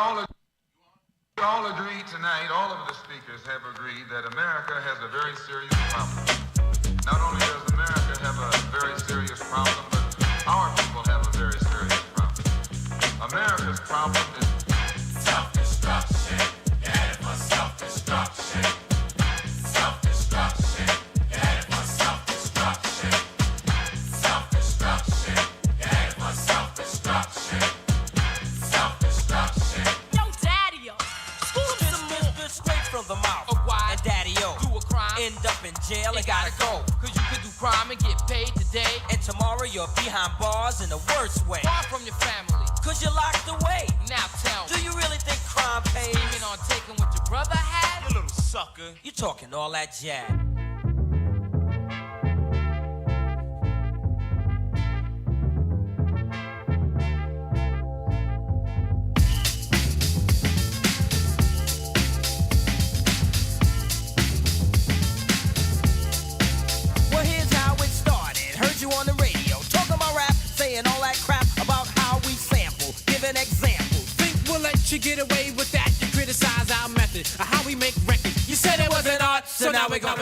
all agreed tonight, all of the speakers have agreed that America has a very serious problem. Not only does America have a very serious problem, but our people have a very serious problem. America's problem is self-destruction. Yeah, for self-destruction. Self-destruction. Yeah, for self-destruction. Self-destruction. Yeah, for self-destruction. Self-destruction. Yo, Daddy-o, school him some more. Straight from the mouth. Of why? And Daddy-o, Do a crime. end up in jail and You gotta go. Cause you could do crime and get paid today. And tomorrow you're behind bars in the worst way. Far from your family. Cause you're locked away. Now tell Do me. you really think crime pays? Scheming on taking what your brother had? You little sucker. You talking all that jazz. Well, here's how it started. Heard you on the radio, talking about rap, saying all that crap about how we sample, giving examples. Think we'll let you get away with that? You criticize our method of how we make records. You said it wasn't art, so now we go.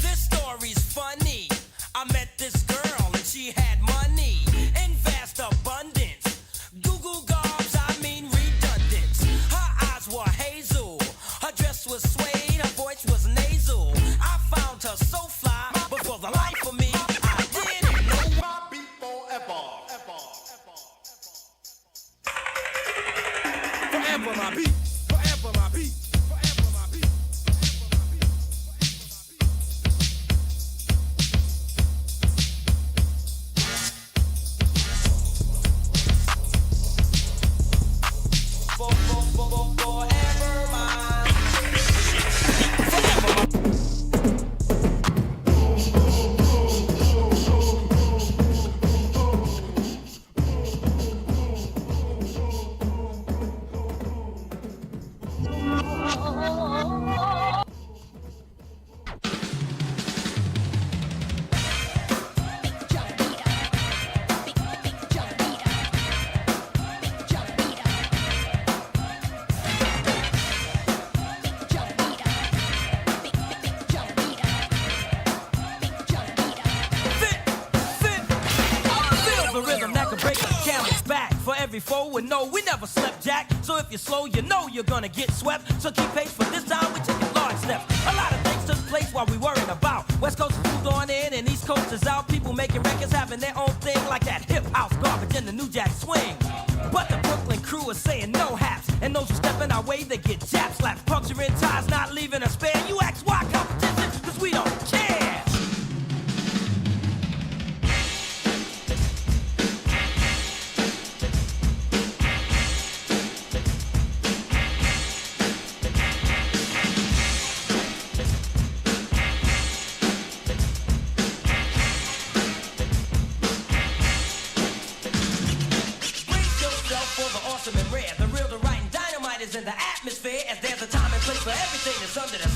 This story's funny. I met this girl and she had money in vast abundance. Google gobs, I mean redundant. Her eyes were hazel, her dress was suede, her voice was nasal. I found her so fly, but for the life of me, I didn't know why. Forever my beat, forever my beat, forever my beat. Forever mine. Feel the rhythm that can break a camel's back. For every foe and no, we never slept, Jack. So if you're slow, you know you're gonna get swept. So keep pace, for this time we took a large step. A lot of things took place while we worried about. West Coast is moved on in and East Coast is out. People making records, having their own thing, like that hip house garbage and the new jack swing. But the Brooklyn crew is saying no haps, and those who step in our way, they get jab slaps, puncturing ties, not leaving a spare. You ask why competition, cause we don't care. Brace yourself for the awesome and rare. The real, the right, and dynamite is in the atmosphere. As there's a time and place for everything that's under the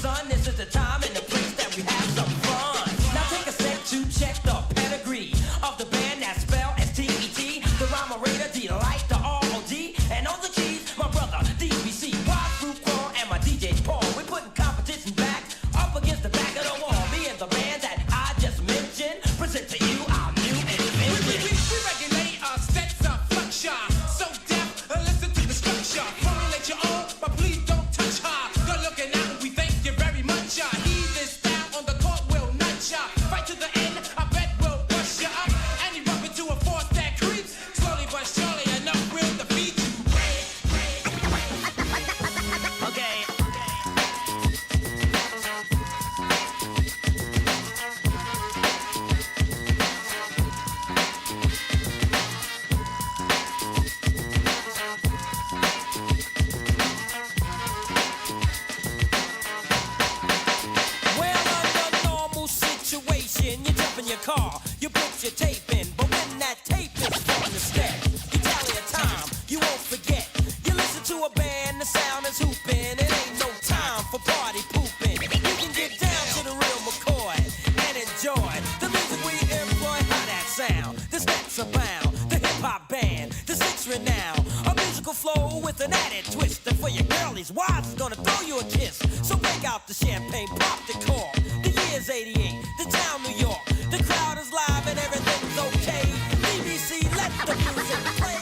car, you put your tape in. But when that tape is starting to step, you tally a time, you won't forget. You listen to a band, the sound is hooping. It ain't no time for party pooping. You can get down to the real McCoy and enjoy the music we employ. How that sound? The steps abound, the hip-hop band, the six renown. A musical flow with an added twist. And for your girlies, wives is gonna throw you a kiss. So break out the champagne, pop the cork. The year's 88, the town New York. The crowd is live and everything's okay. BBC, let the music play.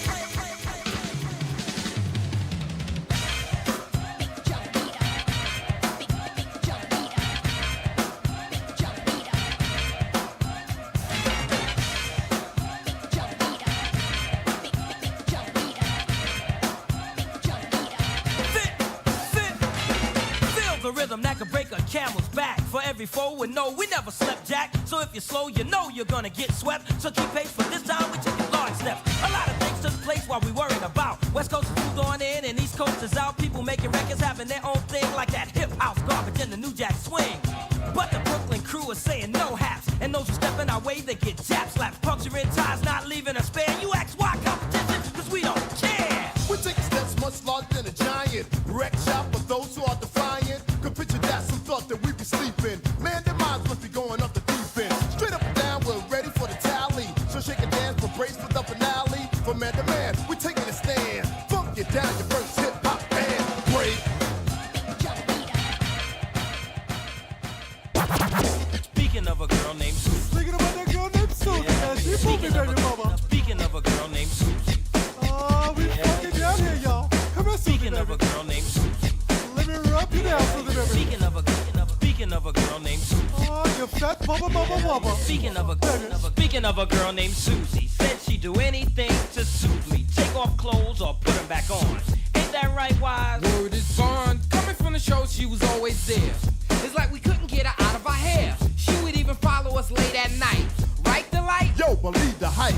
The rhythm that could break a camel's back. For every foe and no, we never slept, Jack. So if you're slow, you know you're gonna get swept. So keep pace, for this time we taking large steps. A lot of things took place while we worried about. West Coast is moved on in and East Coast is out. People making records, having their own thing, like that hip house garbage and the new jack swing. But the Brooklyn crew is saying no haps, and those who step in our way, they get jab slaps, puncturing ties, not leaving a spare. You ask why competition, cause we don't care. We're taking steps much larger than a giant. Wreck shop for those who are defiant. Could picture that, some thought that we'd be sleeping. Man, their minds must be going up the deep end. Straight up and down, we're ready for the tally. So shake and dance, but brace for the finale. From man to man, we're taking a stand. Funk it down, your first hip-hop band. Break. Speaking of a girl named Susie. Speaking about that girl named Susie, yeah. She moving, baby mama. Speaking of a girl named Susie. Oh, we fucking down here, y'all. Come here, Susie, Speaking of a girl named Susie. Let me rub you down, Susie, baby. Speaking of a girl named Susie. Oh, you fat bubba, bubba, bubba. Speaking of a girl named Susie. Said she'd do anything to suit me. Take off clothes or put them back on. Ain't that right, Wise? Word is bond. Coming from the show, she was always there. It's like we couldn't get her out of our hair. She would even follow us late at night. Right, Delight? Yo, believe the hype.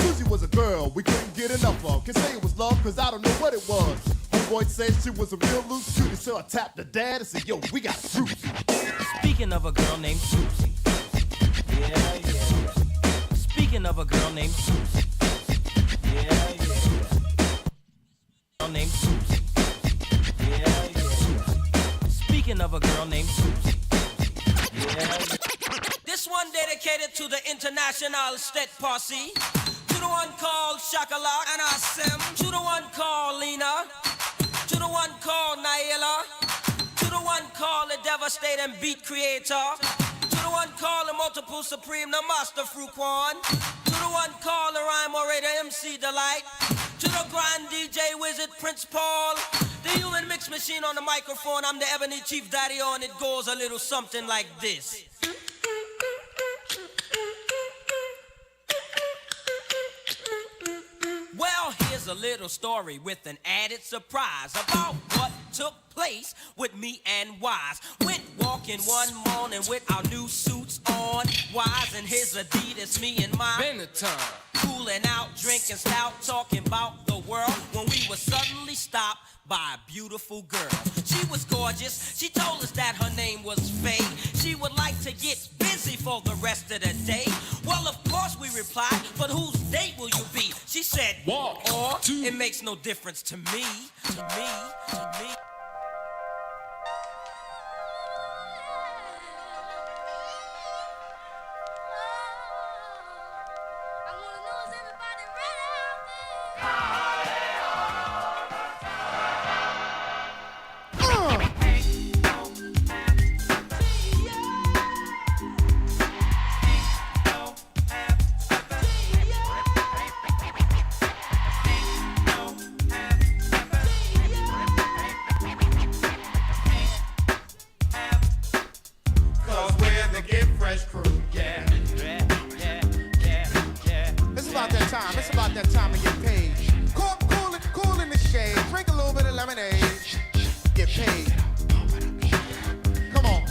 Susie was a girl we couldn't get enough of. Can say it was love, cause I don't know what it was. Homeboy said she was a real loose cutie, so I tapped the dad and said, yo, we got Susie. Speaking of a girl named Susie. Yeah. Speaking of a girl named Susie. Yeah. Girl named Susie. Yeah. Speaking of a girl named Susie. Yeah. This one dedicated to the international Stet posse. To the one called Shakalak and Assem. To the one called Lena. To the one called Naila. To the one called the devastating beat creator. To the one called the multiple supreme, the master Fruquan. To the one called the rhyme orator MC Delight. To the grand DJ wizard Prince Paul. The human mix machine on the microphone. I'm the ebony chief daddy on. It goes a little something like this. Well, here's a little story with an added surprise about what took place with me and Wise. Went walking one morning with our new suits on. Wise and his Adidas, me and my Benetton. Cooling out, drinking stout, talking about the world. When we were suddenly stopped by a beautiful girl. She was gorgeous. She told us that her name was Faye. She would like to get busy for the rest of the day. Well, of course we replied, but whose date will you be? She said, Walk. Or it makes no difference to me. To me. It's about that time to get paid. Cool in the shade. Drink a little bit of lemonade. Get paid. Come on.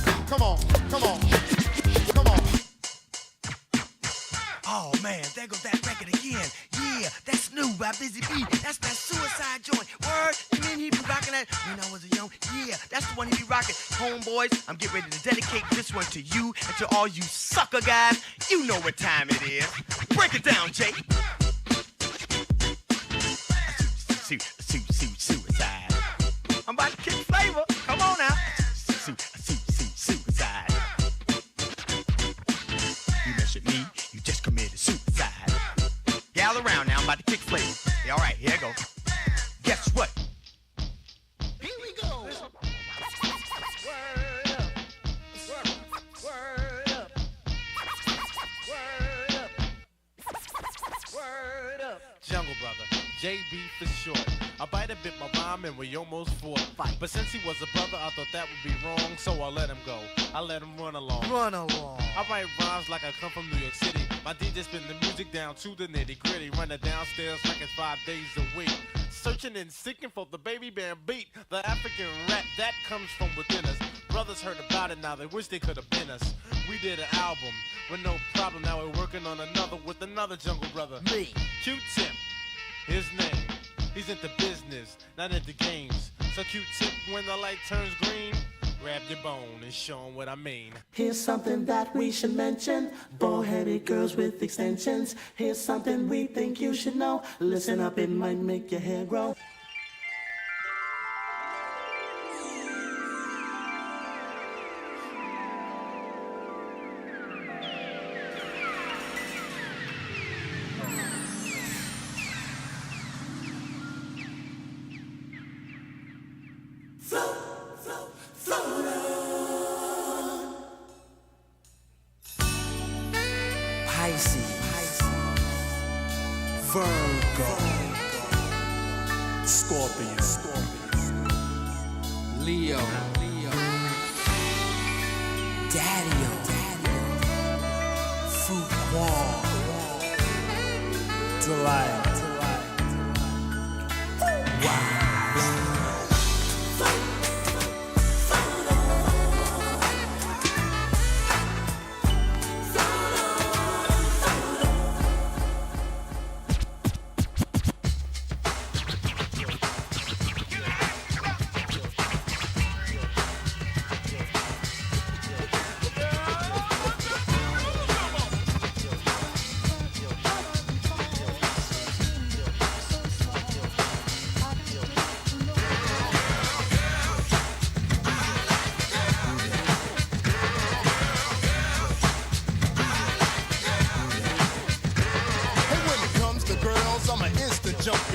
Oh man, there goes that record again. Yeah, that's new by Busy B. That's that suicide joint. Word, you mean he be rocking that when I was a young? Yeah, that's the one he be rocking. Homeboys, I'm getting ready to dedicate this one to you and to all you sucker guys. You know what time it is. Break it down, Jay. Suicide. I'm about to kick flavor. Come on now. Suicide. You mess with me, you just committed suicide. Gather around now, I'm about to kick flavor. Yeah, all right, here I go. Guess what? Here we go. Word up. Word up. Word up. Word up. Jungle Brother, JB for short. I bite a bit my rhyme and we almost fought. Fight. But since he was a brother, I thought that would be wrong, so I let him go. I let him run along. Run along. I write rhymes like I come from New York City. My DJ spin the music down to the nitty gritty. Running downstairs like it's 5 days a week. Searching and seeking for the baby band beat. The African rap that comes from within us. Brothers heard about it now, they wish they could have been us. We did an album with no problem. Now we're working on another with another Jungle Brother. Me. Q-Tip, his name. He's into business, not into games. So Q-Tip, when the light turns green, grab your bone and show 'em what I mean. Here's something that we should mention. Bald-headed girls with extensions. Here's something we think you should know. Listen up, it might make your hair grow. Pisces, Virgo, Scorpio, Leo, Daddy-o, Fruit Delight, wow.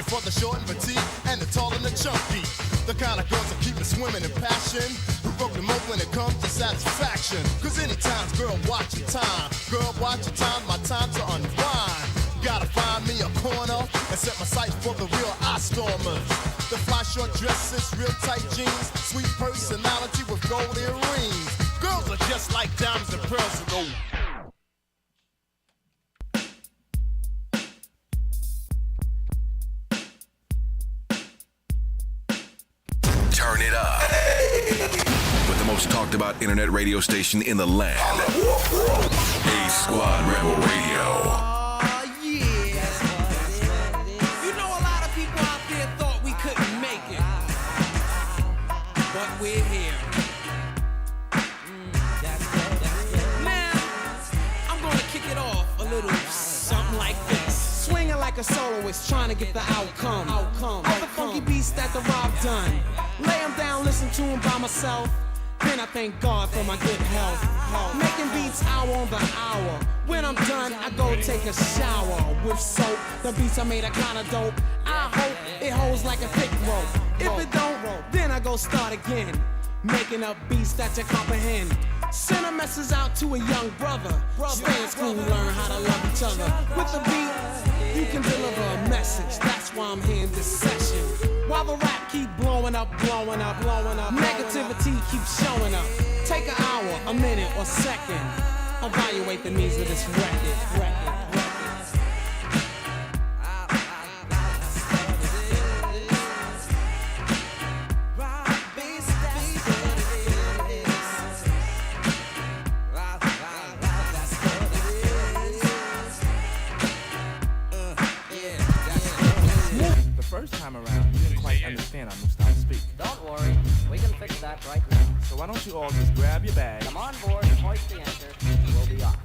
For the short and petite and the tall and the chunky. The kind of girls that keep it swimming in passion. Who broke them up when it comes to satisfaction. Cause anytime's girl, watch your time. Girl, watch your time, my time to unwind. Gotta find me a corner and set my sights for the real eye stormers. The fly short dresses, real tight jeans, sweet personality with gold earrings. Girls are just like diamonds and pearls and gold. Turn it up. With the most talked about internet radio station in the land. A-Squad Rebel Radio. yeah. You know a lot of people out there thought we couldn't make it. But we're here. Now, I'm gonna kick it off a little something like this. Swinging like a soloist, trying to get the outcome. All the funky beats that the Rob done. Lay them down, listen to them by myself. Then I thank God for my good health. Making beats hour on the hour. When I'm done, I go take a shower with soap. The beats I made are kinda dope. I hope it holds like a thick rope. If it don't, then I go start again. Making up beats that you comprehend. Send a message out to a young brother. Stay in school, learn how to love each other. With the beat, you can deliver a message. That's why I'm here in this session. While the rap keep blowing up. Negativity keeps showing up. Take an hour, a minute, or second. Evaluate the needs of this record. up right now. So why don't you all just grab your bags? Come on board, hoist the anchor, and we'll be off.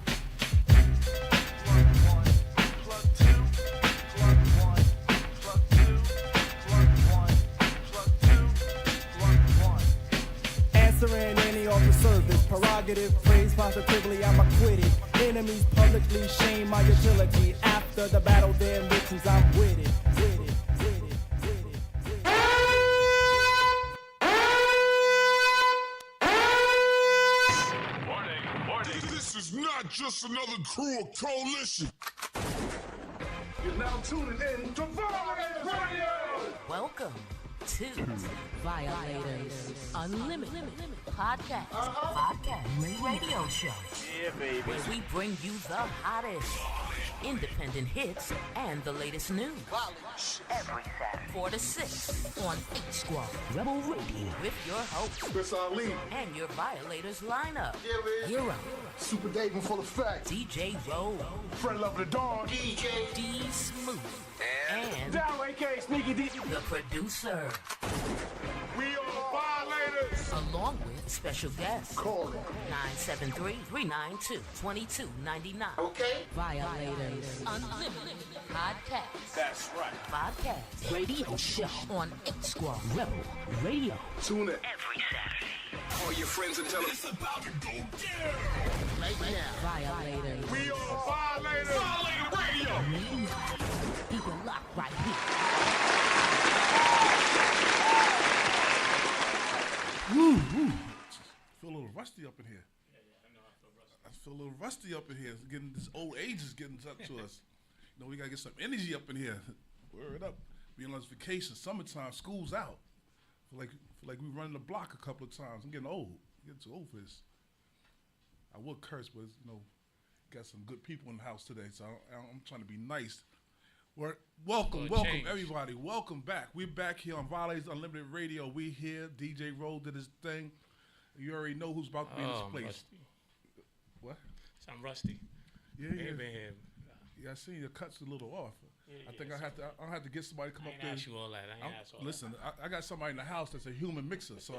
Answering any offer service, prerogative, praise positively, I'm acquitted. Enemies publicly shame my utility. After the battle, their ambitions, I'm with it. This is not just another crew of coalition. You're now tuning in to Violators Radio. Welcome to Violators Unlimited Podcast Radio Show. Yeah, baby. Where we bring you the hottest independent hits and the latest news. Every Saturday, 4 to 6 on H Squad Rebel Radio with your host Chris Ali and your Violators lineup. Hero, Super Dave in full effect, DJ Rowe, Friend of the Dawn, DJ D Smooth, and Down aka Sneaky D, the producer. We are Violators. Along with special guests. Call it 973-392-2299. Okay. Violators Unlimited Podcast. That's right. Podcast radio show on H Squad Rebel Radio. Tune in every Saturday. Call your friends and tell them it's about to go down. Right now. Violators. We are Violators. Violator Radio. Keep it locked right here. Woo, woo. Feel a little rusty up in here. I feel a little rusty up in here. It's getting this old age is getting up to us. You know, we gotta get some energy up in here. Word up. Being on this vacation, summertime, school's out. Feel like we running the block a couple of times. I'm getting old. I'm getting too old for this. I would curse, but you know, got some good people in the house today, so I'm trying to be nice. Welcome everybody. Welcome back. We're back here on Violators Unlimited Radio. We here. DJ Rowe did his thing. You already know who's about to be in this place. Rusty. What? I'm rusty. Yeah. Been here. Yeah, I seen your cuts a little off. Yeah, I think I'll have to get somebody to come up there. I ain't ask you all that. Listen, I got somebody in the house that's a human mixer, so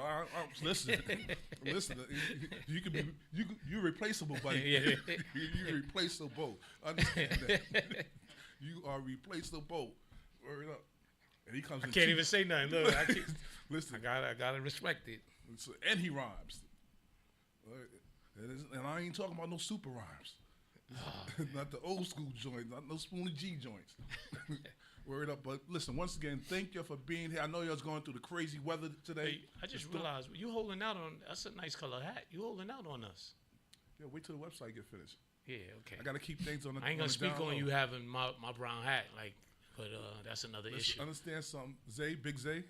listen. You're replaceable, buddy. Yeah. You're replaceable. Understand that. You are replaceable. Word up. And he comes. I can't even say nothing. Look, listen. I gotta respect it. And he rhymes. And I ain't talking about no super rhymes. Not the old school joints, not no Spoonie G joints. Word up. But listen, once again, thank you for being here. I know y'all's going through the crazy weather today. Hey, I just realized you holding out on. That's a nice color hat. You holding out on us. Yeah, wait till the website get finished. Yeah, okay. I gotta keep things on the. I ain't gonna speak on you having my brown hat, but that's another issue. Understand something, Big Zay.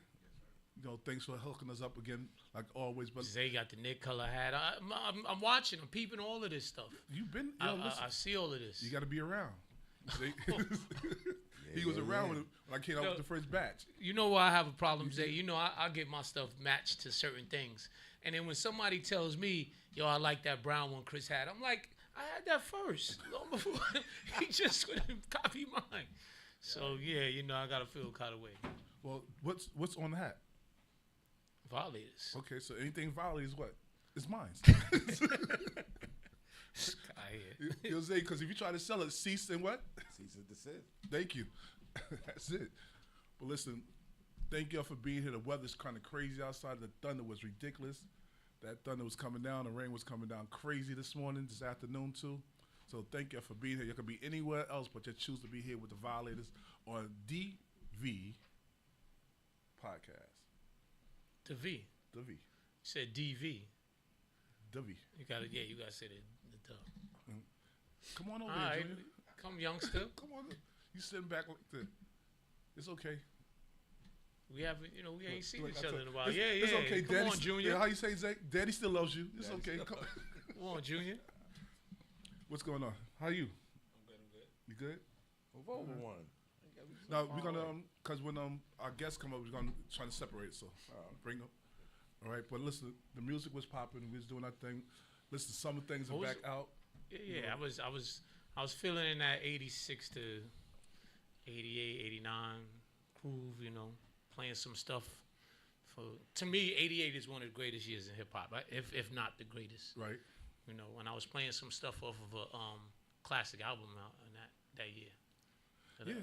You know, thanks for hooking us up again, like always. But Zay got the Nick color hat. I'm watching. I'm peeping all of this stuff. You've been. I see all of this. You got to be around. He was around when I came out with the first batch. You know why I have a problem, Zay? You know, I get my stuff matched to certain things, and then when somebody tells me, "Yo, I like that brown one Chris had," I'm like, I had that first. Long before he just couldn't copy mine. So yeah, you know, I gotta feel kind of way. Well, what's on the hat? Violators. Okay, so anything Violators, what? It's mine. You'll say, because if you try to sell it, cease and what? Cease and desist. Thank you. That's it. But listen, thank y'all for being here. The weather's kind of crazy outside. The thunder was ridiculous. That thunder was coming down. The rain was coming down crazy this afternoon too. So thank y'all for being here. You could be anywhere else, but you choose to be here with the Violators on DV Podcast. The V. The V. You said DV. The V. You gotta say the Come on over all here, right. Junior. Come, youngster. Come on. You sitting back like this. It's okay. We haven't, we ain't seen each I other told- in a while. It's okay. Come Daddy, on, Junior. Yeah, how you say, Zach? Daddy still loves you. It's okay. Come on, Junior. What's going on? How are you? I'm good. You good? Over one. Now we're gonna, cause when our guests come up, we're gonna try to separate. So bring them. All right, but listen, the music was popping. We was doing our thing. Listen, some things are back out. Yeah, I was feeling in that 86 to 88, 89 groove. Playing some stuff To me, '88 is one of the greatest years in hip hop, if not the greatest. Right. You know, when I was playing some stuff off of a classic album out in that year. But, Yeah.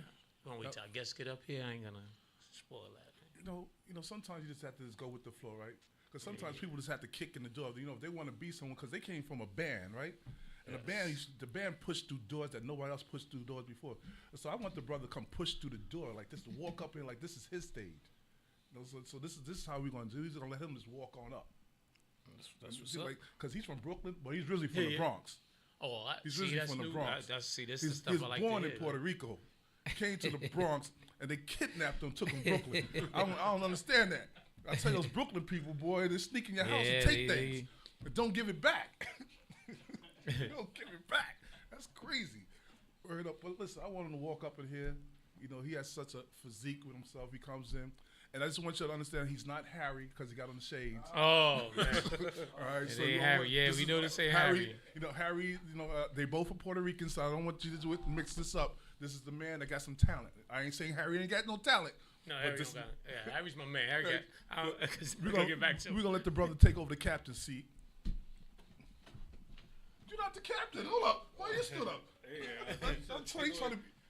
Gonna wait till I guess get up here. I ain't gonna spoil that. You know, sometimes you just have to just go with the flow, right? Because sometimes people just have to kick in the door. You know, if they want to be someone, because they came from a band, right? And the band pushed through doors that nobody else pushed through doors before. So I want the brother to come push through the door like this, to walk up here like this is his stage. You know, so this is how we're gonna do. He's gonna let him just walk on up. That's what's up. Because he's from Brooklyn, but he's really from the Bronx. Oh, he's really from the Bronx. This is He stuff was I like born to in hear. Puerto Rico, came to the Bronx, and they kidnapped him, took him to Brooklyn. I don't understand that. I tell you, those Brooklyn people, boy, they sneak in your house and take things, but don't give it back. Don't give it back. That's crazy. Word up. But listen, I want him to walk up in here. You know, he has such a physique with himself. He comes in. And I just want you to understand he's not Harry because he got on the shades. Oh, man. All right, It so ain't you know Harry. what? Yeah, This we is know this ain't Harry. You know, Harry, they both are Puerto Rican, so I don't want you to mix this up. This is the man that got some talent. I ain't saying Harry ain't got no talent. No, Harry don't got it. Yeah, Harry's my man. Harry got. We're gonna get back to him. We're going to let the brother take over the captain's seat. You're not the captain. Hold up. Why you stood up?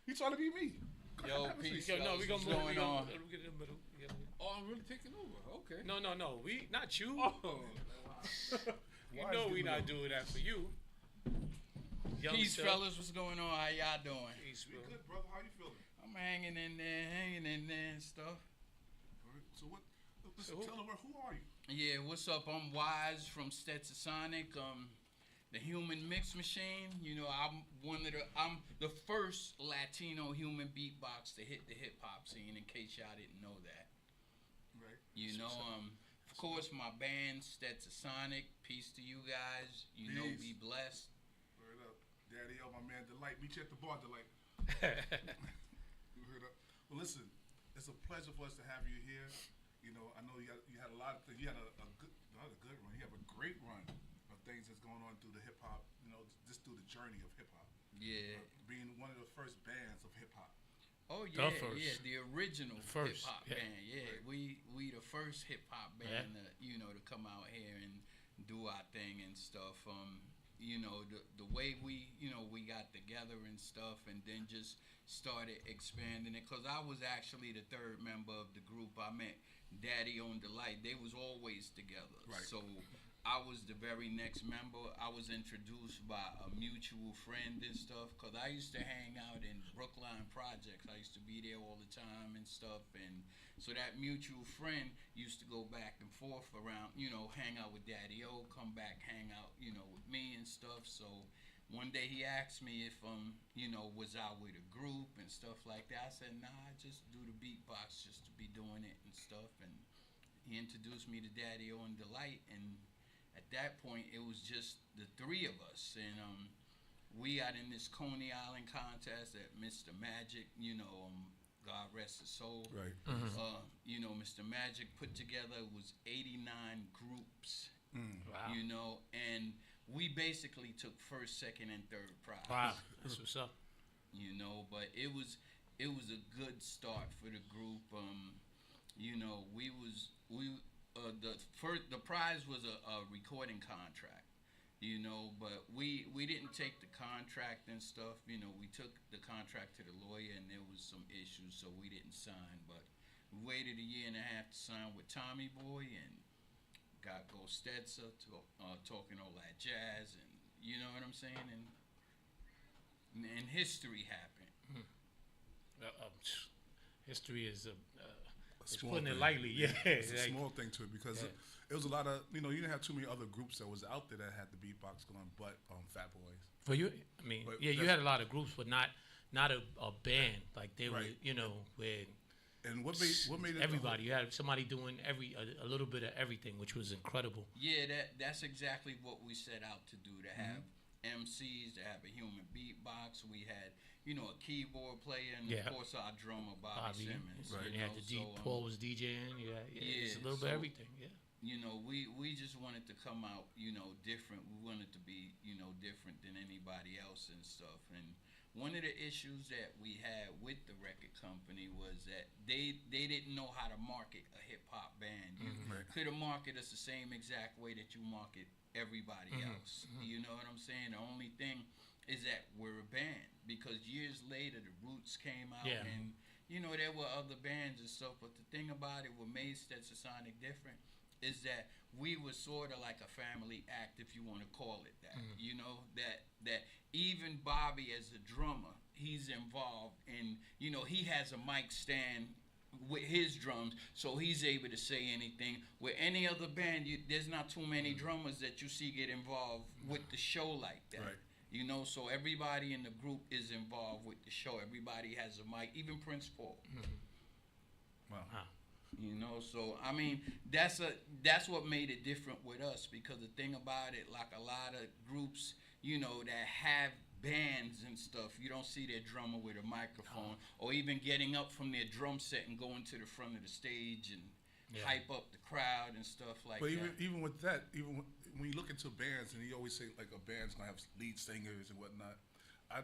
He's trying to be me. Yo, peace. Yo, no, we gonna move. going on? We get in the middle. Oh, I'm really taking over. Okay. No. We not you. Oh. You know we not doing that for you. Peace, fellas. What's going on? How y'all doing? Peace, bro. Good, brother. How you feeling? I'm hanging in there and stuff. All right. So what? Listen, tell them who are you? Yeah, what's up? I'm Wise from Stetsasonics. The Human Mix Machine. You know, I'm the first Latino human beatbox to hit the hip hop scene. In case y'all didn't know that. Right. You know, of course, my band Stetsasonic. Peace to you guys. You know, be blessed. Word up, Daddy O, my man Delight. Meet you at the bar, Delight. You heard up. Well, listen, it's a pleasure for us to have you here. You know, I know you had a lot of things. You had a good, not a good run. You have a great run of things that's going on through the hip hop. You know, just through the journey of hip hop. Yeah. Being one of the first bands of hip hop. Oh yeah, the original hip hop yeah. band. Yeah, right. we the first hip hop band to come out here and do our thing and stuff. You know, the way we got together and stuff, and then just started expanding it. Cause I was actually the third member of the group. I met Daddy on Delight. They was always together. Right. So I was the very next member. I was introduced by a mutual friend and stuff, because I used to hang out in Brookline Projects. I used to be there all the time and stuff, and so that mutual friend used to go back and forth around, hang out with Daddy O, come back, hang out, with me and stuff. So one day he asked me if, was I with a group and stuff like that. I said, nah, I just do the beatbox just to be doing it and stuff, and he introduced me to Daddy O and Delight, and at that point, it was just the three of us, and we got in this Coney Island contest that Mr. Magic, God rest his soul. Right. Mr. Magic put together was 89 groups. Wow. And we basically took first, second, and third prize. Wow, that's what's up. But it was a good start for the group. The prize was a recording contract, but we didn't take the contract and stuff. We took the contract to the lawyer, and there was some issues, so we didn't sign. But we waited a year and a half to sign with Tommy Boy, and got Go Stetsa talking all that jazz, and you know what I'm saying, and history happened. History is it's small putting thing. it lightly. Yeah, It's a small thing to it, because it was a lot of, you didn't have too many other groups that was out there that had the beatbox going, but Fat Boys. For you, I mean, But you had a lot of groups, but not a band like they were, where. And what made it everybody? You had somebody doing a little bit of everything, which was incredible. Yeah, that's exactly what we set out to do. To have MCs, to have a human beatbox. We had, a keyboard player, and of course our drummer Bobby Simmons. Right. You had Paul was DJing. It's a little bit of everything. Yeah. We just wanted to come out, different. We wanted to be, different than anybody else and stuff. And one of the issues that we had with the record company was that they didn't know how to market a hip hop band. You could have marketed us the same exact way that you market everybody else. You know what I'm saying? The only thing is that we're a band, because years later the Roots came out and you know there were other bands and stuff. But the thing about it, what made Stetsasonic different is that we were sort of like a family act, if you want to call it that. You know, that even Bobby as a drummer, he's involved in, you know, he has a mic stand with his drums, so he's able to say anything. With any other band, there's not too many drummers that you see get involved with the show like that. Right. You know, so everybody in the group is involved with the show. Everybody has a mic, even Prince Paul. Wow. You know, so I mean, that's what made it different with us, because the thing about it, like a lot of groups, you know, that have bands and stuff, you don't see their drummer with a microphone or even getting up from their drum set and going to the front of the stage and hype up the crowd and stuff like but that. even with that, even when you look into bands, and you always say like a band's gonna have lead singers and whatnot.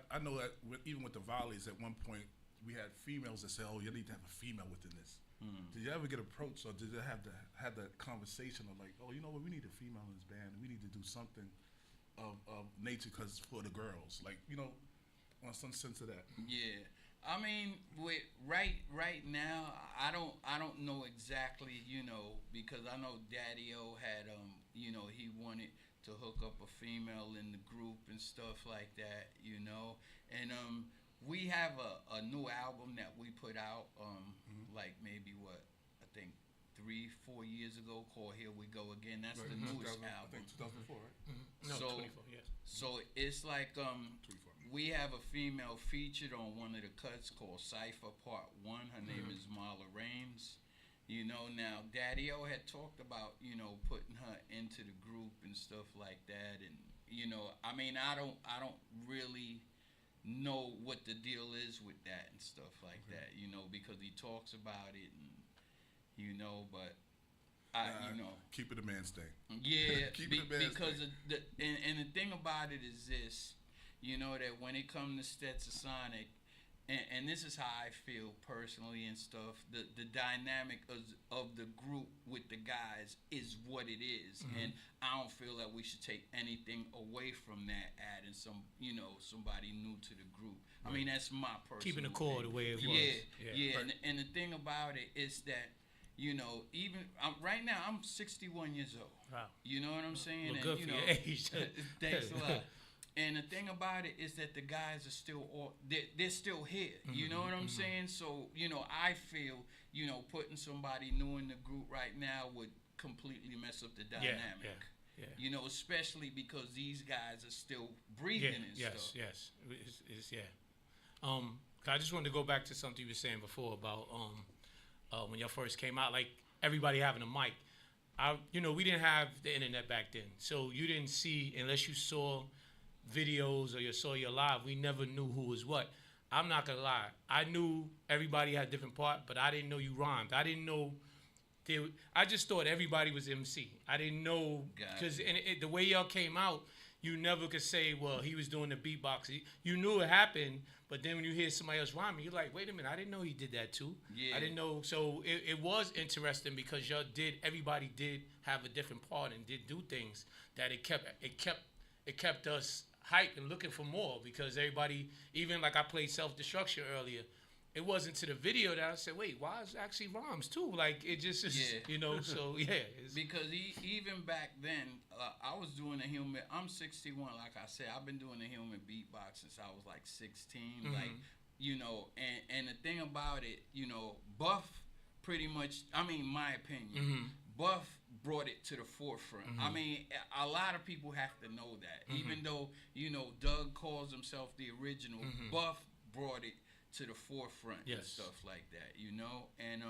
I know that even with the Volleys, at one point we had females that say, "Oh, you need to have a female within this." Did you ever get approached, or did you have that conversation of like, "Oh, you know what? We need a female in this band. We need to do something of nature because for the girls, like, you know, on some sense of that." Yeah, I mean, with right now, I don't know exactly, you know, because I know Daddy-O had you know, he wanted to hook up a female in the group and stuff like that, you know, and we have a new album that we put out like maybe I think 3-4 years ago, called Here We Go Again. That's the newest album. I think 2004, right? No, so 24, yes. So it's like we have a female featured on one of the cuts called Cypher Part 1. Her name is Marla Rames. You know, now Daddy-O had talked about, you know, putting her into the group and stuff like that, and you know, I mean, I don't really know what the deal is with that and stuff like that, you know, because he talks about it, and you know, but you know, keep it a man's thing. Yeah, keep it a man's because thing. And the thing about it is this, you know, that when it comes to Stetsasonic, and this is how I feel personally and stuff, the dynamic of the group with the guys is what it is, and I don't feel that we should take anything away from that, adding somebody new to the group. I mean, that's my personal Keeping the core the way it was. Yeah. And the thing about it is that, you know, even right now I'm 61 years old. Wow. You know what I'm saying? Look good you for know, your age. Thanks a lot. And the thing about it is that the guys are still they're still here. You know what I'm saying? So, you know, I feel, you know, putting somebody new in the group right now would completely mess up the dynamic. Yeah. You know, especially because these guys are still breathing and stuff. Yes. I just wanted to go back to something you were saying before about when y'all first came out, like everybody having a mic. You know, we didn't have the internet back then, so you didn't see, unless you saw videos or you saw your live, we never knew who was what. I'm not gonna lie, I knew everybody had a different part, but I didn't know you rhymed. I didn't know I just thought everybody was MC. I didn't know, because the way y'all came out, you never could say, well, he was doing the beatbox. You knew it happened, but then when you hear somebody else rhyming, you're like, wait a minute, I didn't know he did that too. Yeah. I didn't know. So it was interesting because everybody did have a different part and did do things that it kept us hyped and looking for more, because everybody, even like I played Self-Destruction earlier, it wasn't to the video that I said, wait, why is it actually rhymes too? Like, it just is, you know, so yeah. Because even back then, I was doing I'm 61, like I said, I've been doing the human beatbox since I was like 16, like, you know, and the thing about it, you know, Buff pretty much, I mean, my opinion, Buff brought it to the forefront. I mean, a lot of people have to know that, even though, you know, Doug calls himself the original, Buff brought it to the forefront and stuff like that, you know. And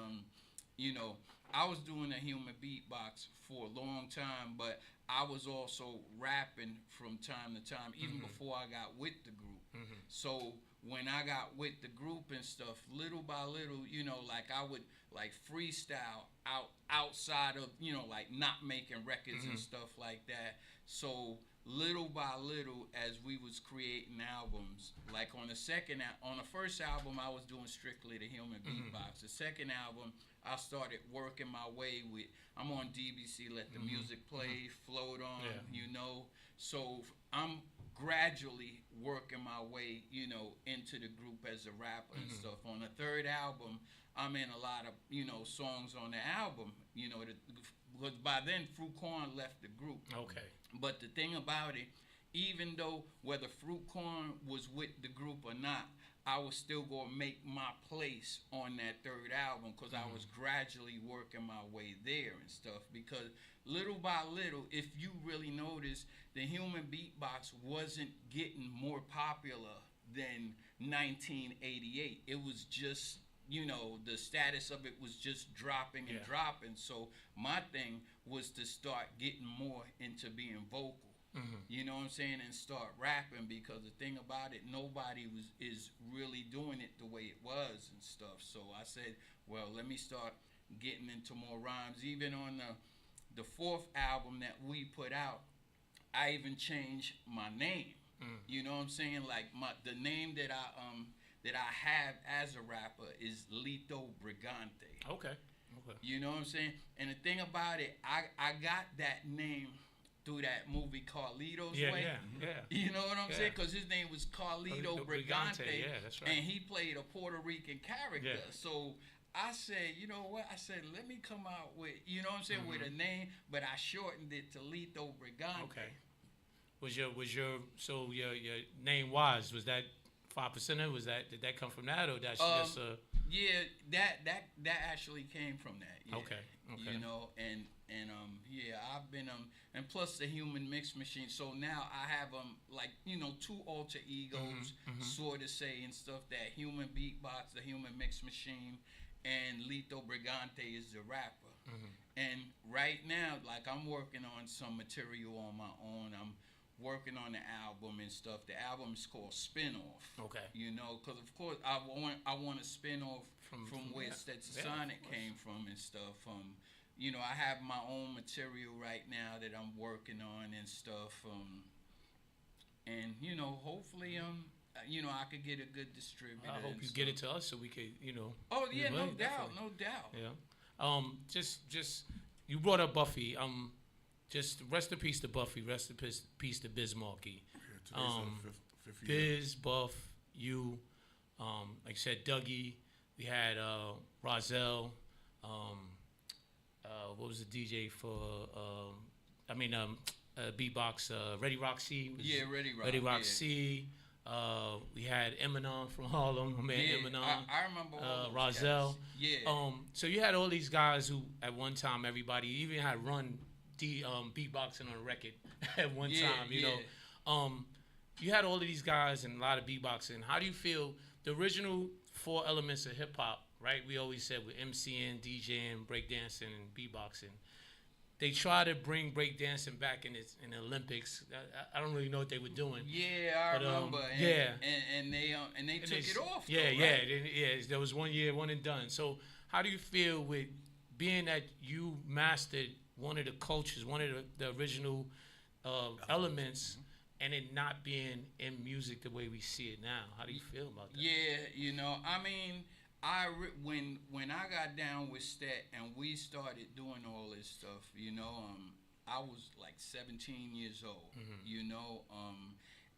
you know, I was doing a human beatbox for a long time, but I was also rapping from time to time, even before I got with the group. So when I got with the group and stuff, little by little, you know, like I would like freestyle outside of, you know, like not making records and stuff like that. So little by little, as we was creating albums, like on the first album, I was doing strictly the human beatbox. The second album, I started working my way with. I'm on DBC, Let the Music Play, Float On, So I'm gradually working my way, into the group as a rapper and stuff. On the third album, I'm in a lot of, songs on the album, because by then Fruit Corn left the group. Okay. But the thing about it, even though whether Fruit Corn was with the group or not, I was still going to make my place on that third album because I was gradually working my way there and stuff. Because little by little, if you really notice, the human beatbox wasn't getting more popular than 1988. It was just, the status of it was just dropping and dropping. So my thing was to start getting more into being vocal. You know what I'm saying, and start rapping, because the thing about it, nobody is really doing it the way it was and stuff. So I said, well, let me start getting into more rhymes. Even on the fourth album that we put out, I even changed my name. You know what I'm saying? Like the name that I have as a rapper is Lito Brigante. Okay. You know what I'm saying? And the thing about it, I got that name through that movie Carlito's Way. Yeah. You know what I'm saying? Because his name was Carlito Brigante. Yeah, that's right. And he played a Puerto Rican character. Yeah. So I said, you know what? I said, let me come out with, you know what I'm saying, with a name, but I shortened it to Lito Brigante. Okay. So your name was that 5%? Did that come from that, or that's just a? Yeah, that actually came from that. Yeah. Okay. I've been and plus the human mix machine. So now I have two alter egos, sort of say and stuff. That human beatbox, the human mix machine, and Lito Brigante is the rapper. And right now, like, I'm working on some material on my own. I'm working on the album and stuff. The album is called Spin-Off. Okay. Because of course I want to spin off from where Stetsasonics came from and stuff. I have my own material right now that I'm working on and stuff. And hopefully I could get a good distributor. I hope you get it to us so we could, Oh yeah, no doubt, definitely. no doubt. Yeah. Just you brought up Buffy. Just rest in peace to Buffy. Rest in peace to Biz Markie. Fifth year. Biz, Buff, you, like I said, Dougie. We had Rozelle. What was the DJ for? Beatbox. Ready Rock C. Ready Rock. Ready Rock C. We had Eminem from Harlem. Eminem. I remember all those Rozelle. guys. Yeah. So you had all these guys who, at one time, everybody even had Run beatboxing on a record at one time. You know, you had all of these guys and a lot of beatboxing. How do you feel the original 4 elements of hip hop? Right, we always said with MCing, DJing, breakdancing, and beatboxing. They try to bring breakdancing back in the Olympics. I don't really know what they were doing. Yeah, I remember. And they took it off. Yeah, though, right? yeah. There was 1 year, one and done. So how do you feel with being that you mastered one of the cultures, one of the original elements, and it not being in music the way we see it now? How do you feel about that? Yeah, I mean, when I got down with Stet and we started doing all this stuff, I was like 17 years old,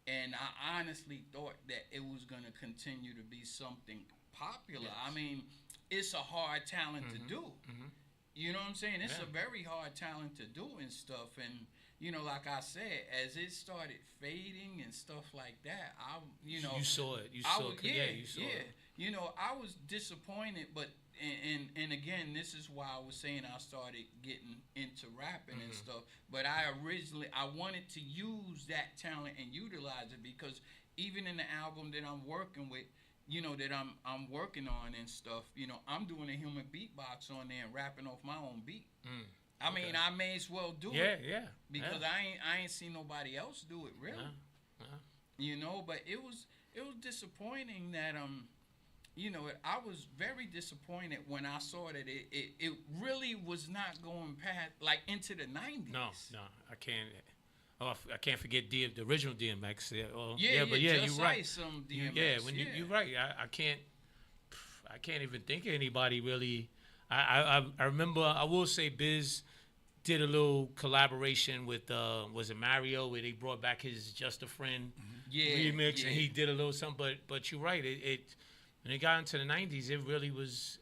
and I honestly thought that it was going to continue to be something popular. Yes. I mean, it's a hard talent to do. You know what I'm saying? It's a very hard talent to do and stuff. And, like I said, as it started fading and stuff like that, you saw it. You saw it. I was disappointed, but and again, this is why I was saying I started getting into rapping and stuff. But I wanted to use that talent and utilize it, because even in the album that I'm working with, that I'm working on and stuff, I'm doing a human beatbox on there and rapping off my own beat. I mean, I may as well do it. Yeah. Because I ain't seen nobody else do it, really. But it was disappointing that I was very disappointed when I saw that it really was not going past, like, into the 90s. No, I can't. Oh, I can't forget the original DMX. Yeah, Just you're right. Some DMX. You're right. I can't even think of anybody really. I remember. I will say Biz did a little collaboration with was it Mario, where they brought back his Just a Friend remix, and he did a little something. But you're right. It when it got into the '90s, it really was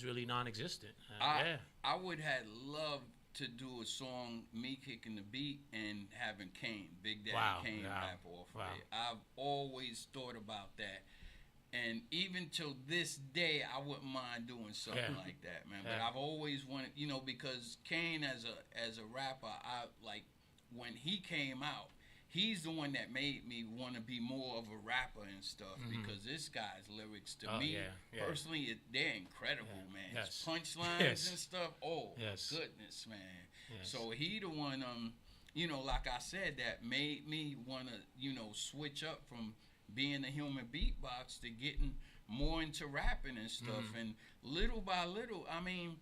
really non-existent. I would have loved to do a song, me kicking the beat and having Kane, Big Daddy Kane rap off of it. I've always thought about that. And even till this day, I wouldn't mind doing something like that, man. But I've always wanted, because Kane as a rapper, I like when he came out, he's the one that made me want to be more of a rapper and stuff, because this guy's lyrics to me personally, they're incredible, man. His punchlines and stuff. Oh my goodness, man. So he the one, like I said, that made me want to, switch up from being a human beatbox to getting more into rapping and stuff. And little by little, I mean,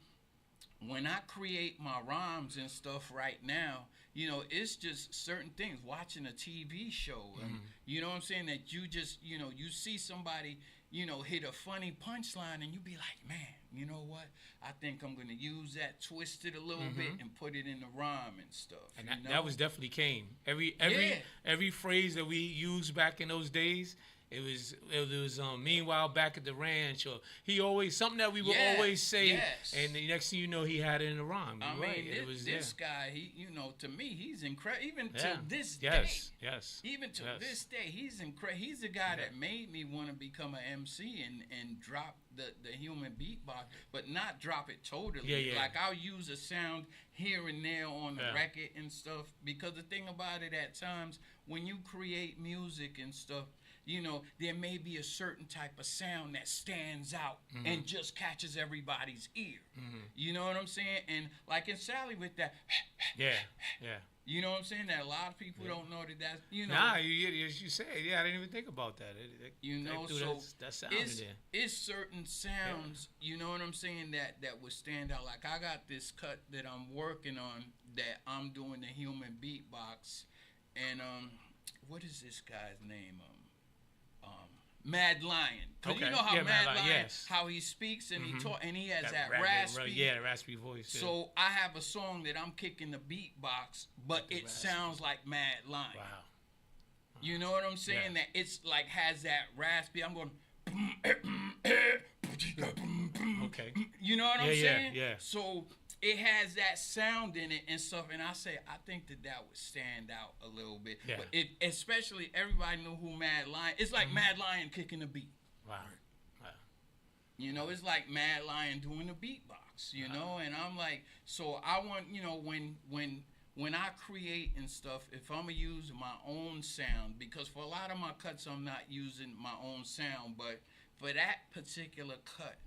when I create my rhymes and stuff right now, it's just certain things. Watching a TV show, and you know what I'm saying, that you just, you see somebody, hit a funny punchline, and you be like, man, you know what? I think I'm gonna use that, twist it a little bit, and put it in the rhyme and stuff. And that was definitely Kane. Every phrase that we used back in those days. It was meanwhile back at the ranch, or he always something that we would always say, and the next thing you know, he had it in the rhyme. I mean, this guy, he, to me, he's incredible. Even to this day, even to this day, he's incredible. He's the guy that made me want to become an MC and drop the human beatbox, but not drop it totally. Like I'll use a sound here and there on the record and stuff, because the thing about it, at times when you create music and stuff, there may be a certain type of sound that stands out and just catches everybody's ear. You know what I'm saying? And like in Sally with that, you know what I'm saying? That a lot of people don't know that's, Nah, you said, I didn't even think about that. So that sound it's certain sounds, you know what I'm saying, that would stand out. Like I got this cut that I'm working on that I'm doing the human beatbox, and what is this guy's name? Mad Lion. Because you know how Mad Lion, how he speaks and he talk, and he has that raspy. The raspy voice. So I have a song that I'm kicking the beatbox, but it sounds like Mad Lion. Wow. You know what I'm saying? That it's like has that raspy. I'm going. Okay. You know what I'm saying? Yeah. So it has that sound in it and stuff, and I think that would stand out a little bit. Yeah. But especially everybody knew who Mad Lion. It's like Mad Lion kicking the beat. Wow. It's like Mad Lion doing the beatbox. And I'm like, so I want, when I create and stuff, if I'm gonna use my own sound, because for a lot of my cuts I'm not using my own sound, but for that particular cut,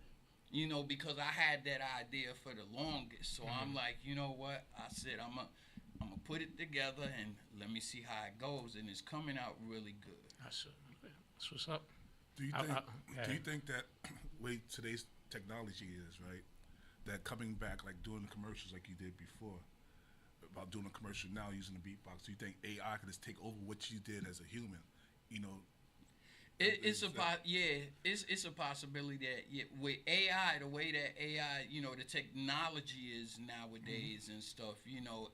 because I had that idea for the longest. So I'm like, you know what? I said I'm gonna put it together and let me see how it goes, and it's coming out really good. That's what's up. Do you think that way today's technology is, right? That coming back, like doing the commercials like you did before, about doing a commercial now using the beatbox, do you think AI could just take over what you did as a human? It's a possibility that with AI, the way that AI, the technology is nowadays and stuff,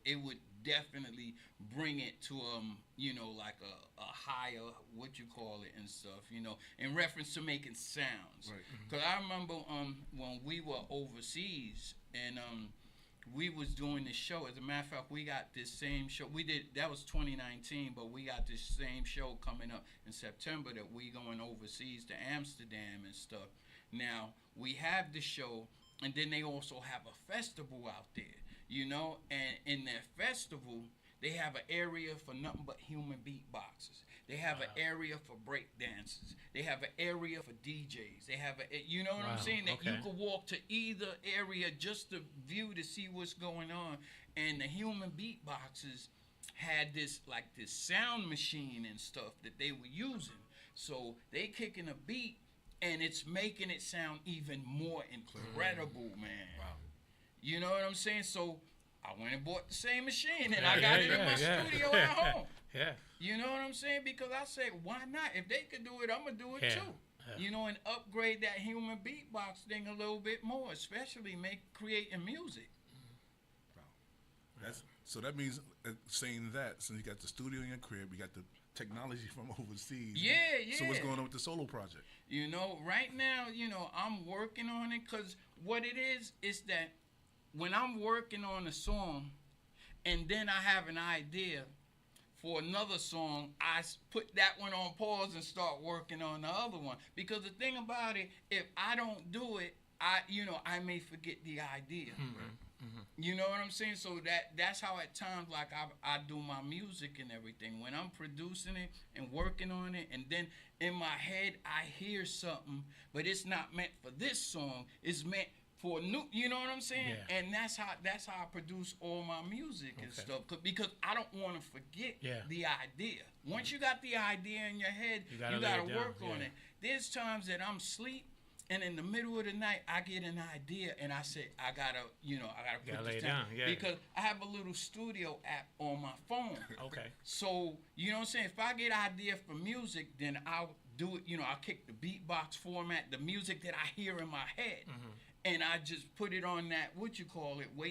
it would definitely bring it to like a higher, what you call it and stuff, in reference to making sounds. Because I remember when we were overseas and we was doing this show. As a matter of fact, we got this same show. That was 2019, but we got this same show coming up in September that we going overseas to Amsterdam and stuff. Now, we have the show, and then they also have a festival out there, and in their festival, they have an area for nothing but human beatboxers. They have an area for break dancers. They have an area for DJs. They have you know what I'm saying? That you could walk to either area just to view to see what's going on. And the human beatboxers had this sound machine and stuff that they were using. So they kicking a beat and it's making it sound even more incredible, man. Wow. You know what I'm saying? So I went and bought the same machine and I got it in my studio at home. Yeah. You know what I'm saying? Because I said, why not? If they could do it, I'm going to do it too. Yeah. You know, and upgrade that human beatbox thing a little bit more, especially creating music. So that means saying that, since you got the studio in your crib, you got the technology from overseas. Yeah. So what's going on with the solo project? You know, right now, you know, I'm working on it because what it is that when I'm working on a song and then I have an idea for another song, I put that one on pause and start working on the other one. Because the thing about it, if I don't do it, I may forget the idea. You know what I'm saying? So that's how at times like I do my music and everything. When I'm producing it and working on it, and then in my head I hear something, but it's not meant for this song. It's meant for new. You know what I'm saying? Yeah. And that's how I produce all my music and stuff. Because I don't want to forget the idea. Once you got the idea in your head, you gotta work on it. There's times that I'm asleep. And in the middle of the night, I get an idea, and I say, I gotta put this down. Because I have a little studio app on my phone. Okay. So, you know what I'm saying? If I get an idea for music, then I'll do it, I'll kick the beatbox format, the music that I hear in my head. And I just put it on that, wait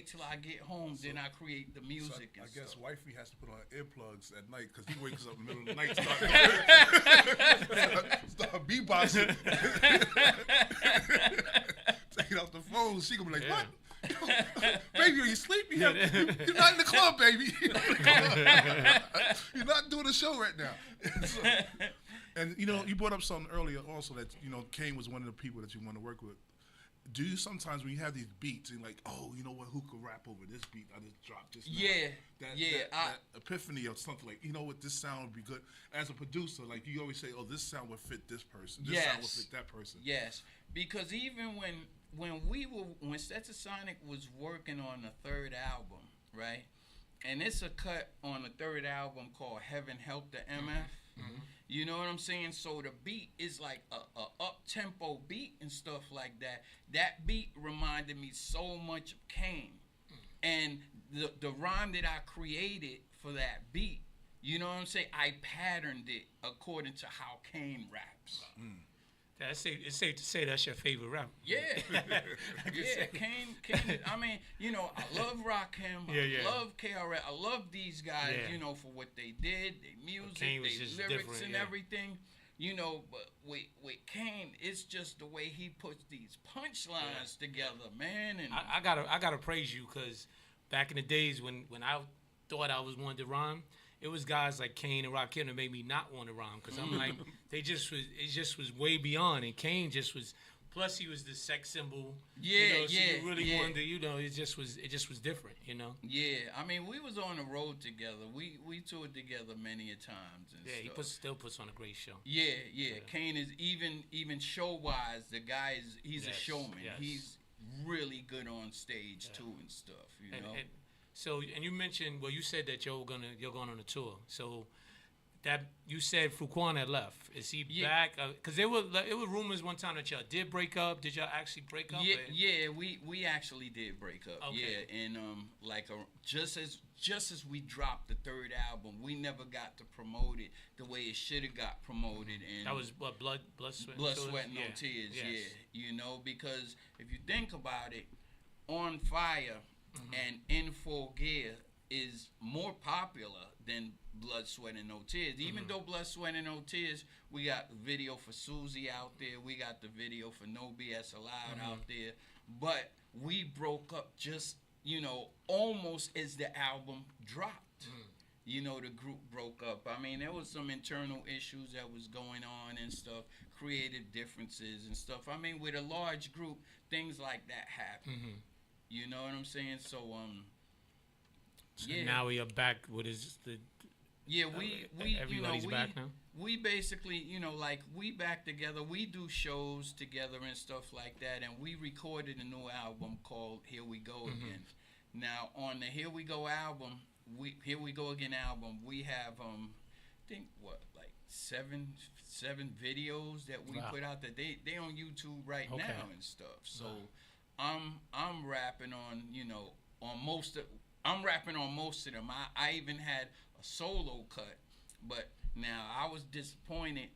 till I get home, then I create the music and I guess stuff. wifey has to put on earplugs at night because he wakes up in the middle of the night start beatboxing. Taking off the phone, she gonna be like, what? Baby, are you sleeping? You're not in the club, baby. You're not doing a show right now. And you brought up something earlier also that, Kane was one of the people that you want to work with. Do you sometimes when you have these beats and like, oh, you know what, who could rap over this beat? I just dropped this. That epiphany of something like, you know what, this sound would be good. As a producer, like you always say, oh, this sound would fit this person. This sound would fit that person. Yes, because even when Stetsasonics was working on the third album, right? And it's a cut on the third album called Heaven Help the MF. You know what I'm saying? So the beat is like a up-tempo beat and stuff like that. That beat reminded me so much of Kane. And the rhyme that I created for that beat, you know what I'm saying? I patterned it according to how Kane raps. It's safe to say that's your favorite rapper. Yeah. Kane, I mean, I love Rakim. I love KRS. I love these guys, for what they did, their music, their lyrics and everything. But with Kane, it's just the way he puts these punchlines together, man. And I gotta praise you because back in the days when I thought I was wanting to rhyme, it was guys like Kane and Rakim that made me not want to rhyme because I'm like, it just was way beyond, and Kane just was. Plus, he was the sex symbol. So you really wanted to, it just was different, Yeah, I mean, we was on the road together. We toured together many a times. And stuff. He still puts on a great show. Yeah. Kane is even show wise, the guy he's a showman. Yes. He's really good on stage too and stuff. So you mentioned, you said that you're going on a tour. So that you said Fuquan had left. Is he back? Because it was rumors one time that y'all did break up. Did y'all actually break up? Yeah, we actually did break up. Okay. Yeah, and just as we dropped the third album, we never got to promote it the way it should have got promoted. And that was what Blood, Sweat, No Tears. Yeah, because if you think about it, On Fire and In Full Gear is more popular than Blood, Sweat, and No Tears. Even though Blood, Sweat, and No Tears, we got the video for Susie out there. We got the video for No BS Allowed out there. But we broke up just, almost as the album dropped. The group broke up. I mean, there was some internal issues that was going on and stuff, creative differences and stuff. I mean, with a large group, things like that happen. You know what I'm saying? So, so now we are back. What is the? Yeah, we everybody's back now. We basically, we back together. We do shows together and stuff like that, and we recorded a new album called Here We Go Again. Now, on the Here We Go album, Here We Go Again album, we have I think like seven videos that we put out that they on YouTube right now and stuff. So I'm rapping on on most of I'm rapping on most of them. I even had a solo cut, but now I was disappointed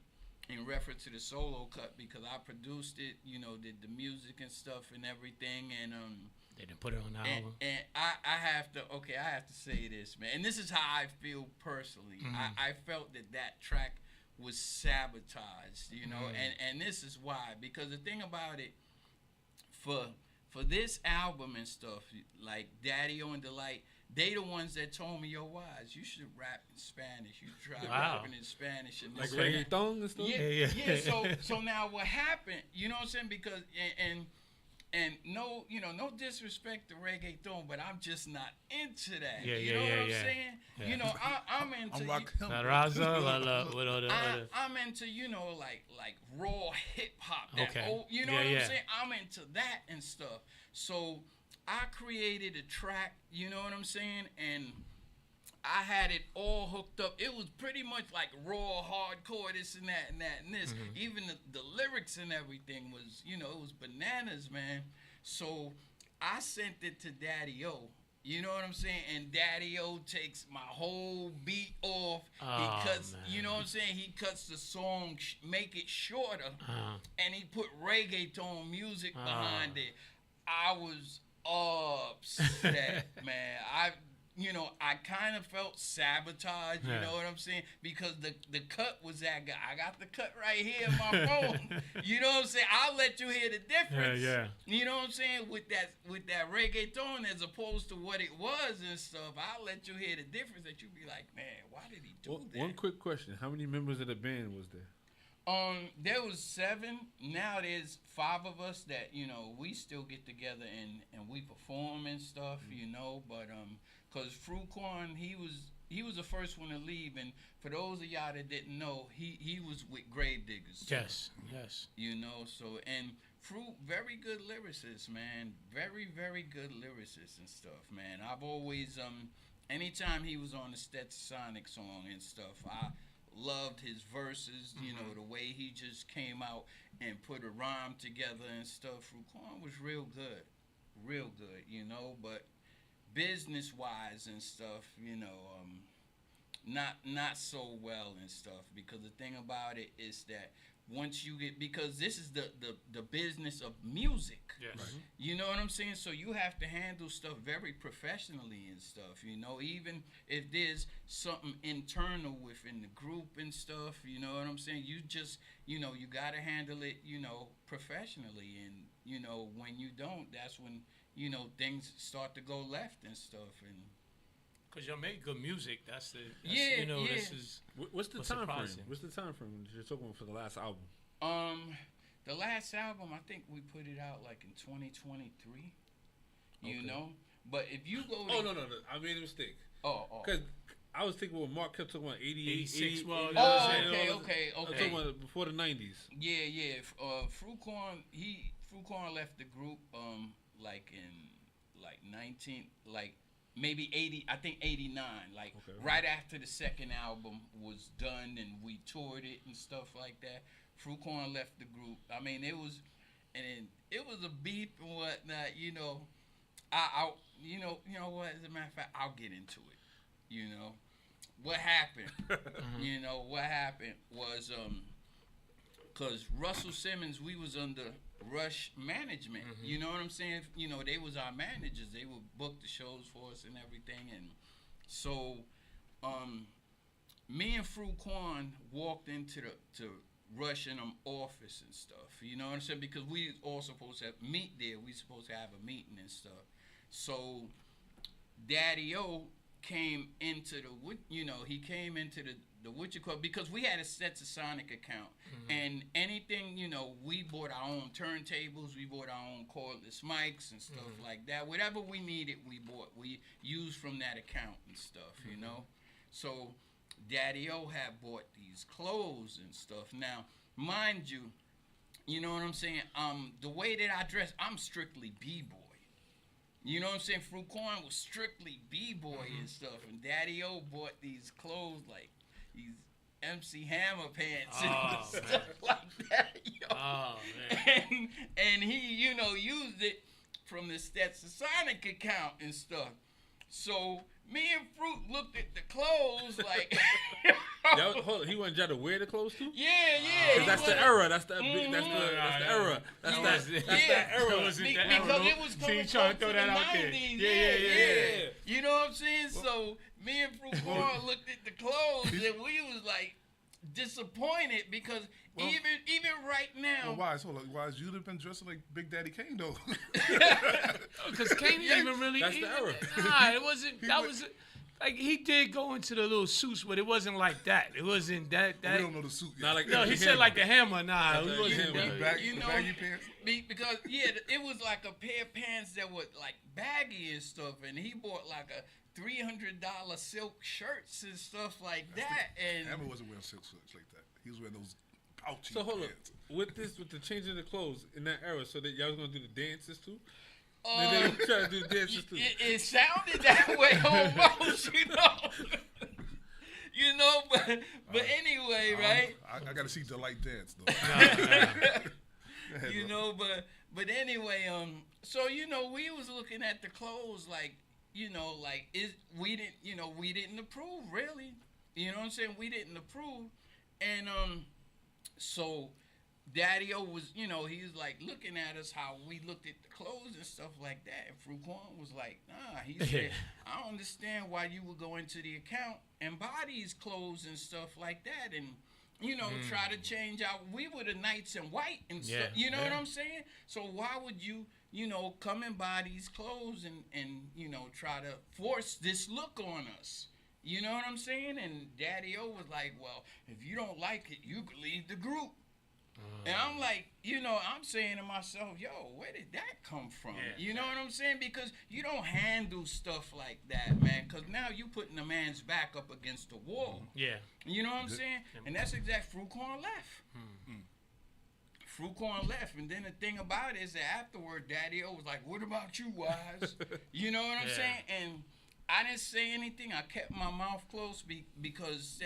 in reference to the solo cut because I produced it, you know, did the music and stuff and everything, and they didn't put it on the album. And I have to say this, man, and this is how I feel personally. I felt that track was sabotaged, you know, and this is why, because the thing about it, for this album and stuff, like Daddy-O and Delight, they the ones that told me, yo, Wise, you should rap in Spanish. You try rapping in Spanish. And like reggaeton and stuff? Yeah. So now what happened, you know what I'm saying? Because, and no, you know, no disrespect to reggaeton, but I'm just not into that. You know what I'm saying? Yeah. You know, I'm into... I'm into, you know, like raw hip-hop. You know what I'm saying? I'm into that and stuff. So I created a track, you know what I'm saying? And I had it all hooked up. It was pretty much like raw, hardcore, this and that and that and this. Even the lyrics and everything was, you know, it was bananas, man. So I sent it to Daddy-O. You know what I'm saying? And Daddy-O takes my whole beat off. He cuts, you know what I'm saying? He cuts the song, make it shorter, and he put reggaeton music behind it. I was upset, man. I kind of felt sabotaged, you know what I'm saying? Because the cut was that guy. I got the cut right here in my phone. You know what I'm saying? I'll let you hear the difference. You know what I'm saying? With that reggaeton as opposed to what it was and stuff. I'll let you hear the difference that you be like, man, why did he do that? One quick question. How many members of the band was there? There was 7. Now there's 5 of us that, you know, we still get together and we perform and stuff, you know, but cause Fruitcorn, he was the first one to leave, and for those of y'all that didn't know, he was with Gravediggers. Yes. You know, so, and Fruit, very good lyricist, man. Very, very good lyricist and stuff, man. I've always anytime he was on the Stetsasonics song and stuff, I loved his verses, you know, the way he just came out and put a rhyme together and stuff. Fruitcorn was real good, you know, but business-wise and stuff, you know, not so well and stuff, because the thing about it is that once you get, because this is the business of music. You know what I'm saying? So you have to handle stuff very professionally and stuff, you know, even if there's something internal within the group and stuff, you know what I'm saying? You just, you know, you got to handle it, you know, professionally, and, you know, when you don't, that's when, you know, things start to go left and stuff. And because y'all make good music, that's you know, this is what's the time frame? What's the time frame you're talking about for the last album? The last album, I think we put it out like in 2023. You know, but if you go, no, I made a mistake. Because I was thinking what Mark kept talking about 86. Okay. I was talking about before the 90s. Yeah. Fruitcorn left the group like in like 19 like maybe 80, I think 89, like right after the second album was done and we toured it and stuff like that. Fruitcorn left the group. I mean, it was a beef and whatnot, you know. I you know what, as a matter of fact, I'll get into it. You know what happened? You know what happened was because Russell Simmons, we was under Rush management. You know what I'm saying? You know, they was our managers. They would book the shows for us and everything. And so me and Fruitcorn walked into to Rush in them office and stuff. You know what I'm saying? Because we all supposed to meet there. We supposed to have a meeting and stuff. So Daddy-O came into he came into the what you call, because we had a Stetsasonic account, and anything, you know, we bought our own turntables, we bought our own cordless mics and stuff like that. Whatever we needed, we used from that account and stuff, you know. So Daddy-O had bought these clothes and stuff. Now, mind you, you know what I'm saying? The way that I dress, I'm strictly B-boy. You know what I'm saying? Fruitcorn was strictly B-boy and stuff, and Daddy-O bought these clothes like these MC Hammer pants and stuff like that, yo. And he, you know, used it from the Stetsasonic account and stuff. So me and Fruit looked at the clothes like. Hold on, he wasn't trying to wear the clothes too? Yeah. Because that's the era. That's the era. That's that era. Because it was coming trying to close throw that the out there. 90s. Yeah. You know what I'm saying? So me and Fruit Corn looked at the clothes and we was like disappointed because even right now. Well, Wise, you'd have been dressing like Big Daddy Kane though. Because Kane didn't even really. That's the era. Nah, it wasn't. That was. Like, he did go into the little suits, but it wasn't like that. It wasn't that. We don't know the suit yet. Not like No, he said like the Hammer. Nah, it wasn't that. You know, baggy pants? Because it was like a pair of pants that were like baggy and stuff, and he bought like a $300 silk shirts and stuff like that. And Hammer wasn't wearing silk shirts like that. He was wearing those pouchy So hold on, pants. with the changing the clothes in that era, so that y'all was gonna do the dances too. They were trying to do dances too. It sounded that way almost, you know. But anyway, right? I gotta see Delight dance though. You know, but anyway, so you know, we was looking at the clothes like, you know, like we didn't approve really. You know what I'm saying? We didn't approve, and so Daddy-O was, you know, he was like looking at us how we looked at the clothes and stuff like that. And Fruit Corn was like, nah. He said, I don't understand why you would go into the account and buy these clothes and stuff like that, and you know, try to change out. We were the Knights in White and stuff. You know what I'm saying? So why would you, you know, come and buy these clothes and you know, try to force this look on us? You know what I'm saying? And Daddy-O was like, well, if you don't like it, you can leave the group. And I'm like, you know, I'm saying to myself, yo, where did that come from? You know what I'm saying? Because you don't handle stuff like that, man. Because now you putting a man's back up against the wall. Yeah. You know what I'm saying? And that's exact. Fruit Corn left. Fruit Corn left. And then the thing about it is that afterward, Daddy-O was like, what about you, Wise? You know what I'm saying? And I didn't say anything. I kept my mouth closed because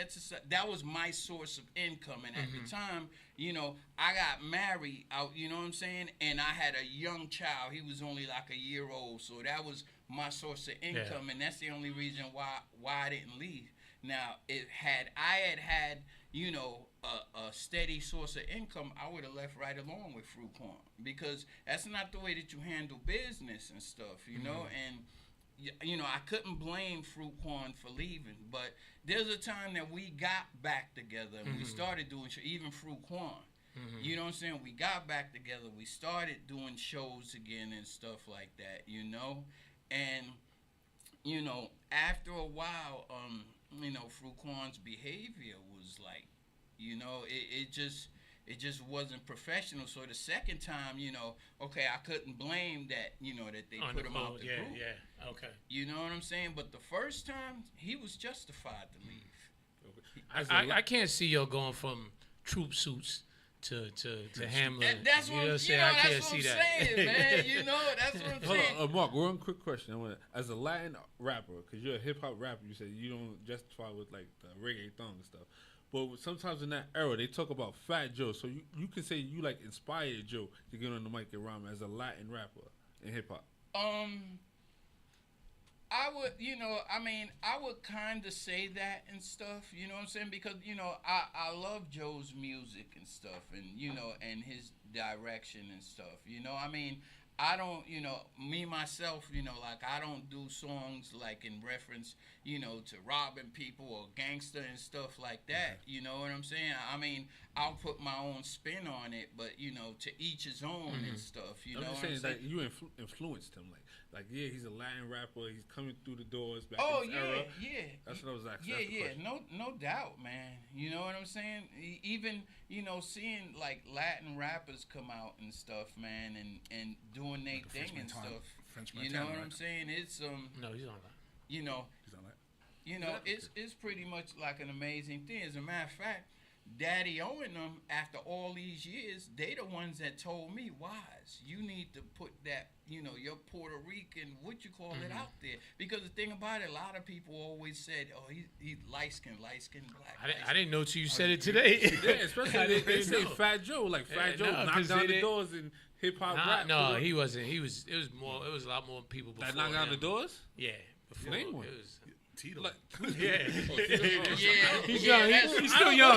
that was my source of income. And at the time, you know, I got married out, you know what I'm saying? And I had a young child. He was only like a year old. So that was my source of income. And that's the only reason why I didn't leave. Now, I had, you know, a steady source of income, I would have left right along with Fruit Corn. Because that's not the way that you handle business and stuff, you know? And you know, I couldn't blame Fruit Corn for leaving, but there's a time that we got back together and we started doing even Fruit Corn. You know what I'm saying? We got back together. We started doing shows again and stuff like that, you know? And, you know, after a while, you know, Fruit Corn's behavior was like, you know, it just wasn't professional. So the second time, you know, okay, I couldn't blame that, you know, that they put him out the group. Yeah, okay. You know what I'm saying? But the first time, he was justified to leave. I can't see y'all going from troop suits to Hamlin. That's you what, know what I'm saying? I can't see that. Saying, man. You know, that's what I'm saying. Hold on, Mark, one quick question. As a Latin rapper, because you're a hip-hop rapper, you said you don't justify with, like, the reggaeton and stuff. But sometimes in that era, they talk about Fat Joe. So you can say you, like, inspired Joe to get on the mic and rhyme as a Latin rapper in hip-hop. I would, you know, I mean, I would kind of say that and stuff, you know what I'm saying? Because, you know, I love Joe's music and stuff and, you know, and his direction and stuff, you know? I mean, I don't, you know, me, myself, you know, like, I don't do songs, like, in reference, you know, to robbing people or gangster and stuff like that, you know what I'm saying? I mean, I'll put my own spin on it, but, you know, to each his own and stuff, you know what I'm saying? Like, you influenced him, like, yeah, he's a Latin rapper, he's coming through the doors back in his era. That's what I was asking. No doubt, man. You know what I'm saying? Even, you know, seeing, like, Latin rappers come out and stuff, man, and doing their thing and stuff. You know what I'm saying? It's, No, he's on that. You know, you know, it's pretty much like an amazing thing. As a matter of fact, Daddy-O and them, after all these years, they the ones that told me, Wise, you need to put that, you know, your Puerto Rican, what you call it, out there. Because the thing about it, a lot of people always said, oh, he's light-skinned, black. I didn't know till you said it today. Yeah, especially they say Fat Joe, like Fat Joe knocked down the doors in hip-hop rap. No, he wasn't. It was a lot more people before that knocked down the doors? Yeah. Before, Name one. it was, Tito. yeah. He's young. He's still young.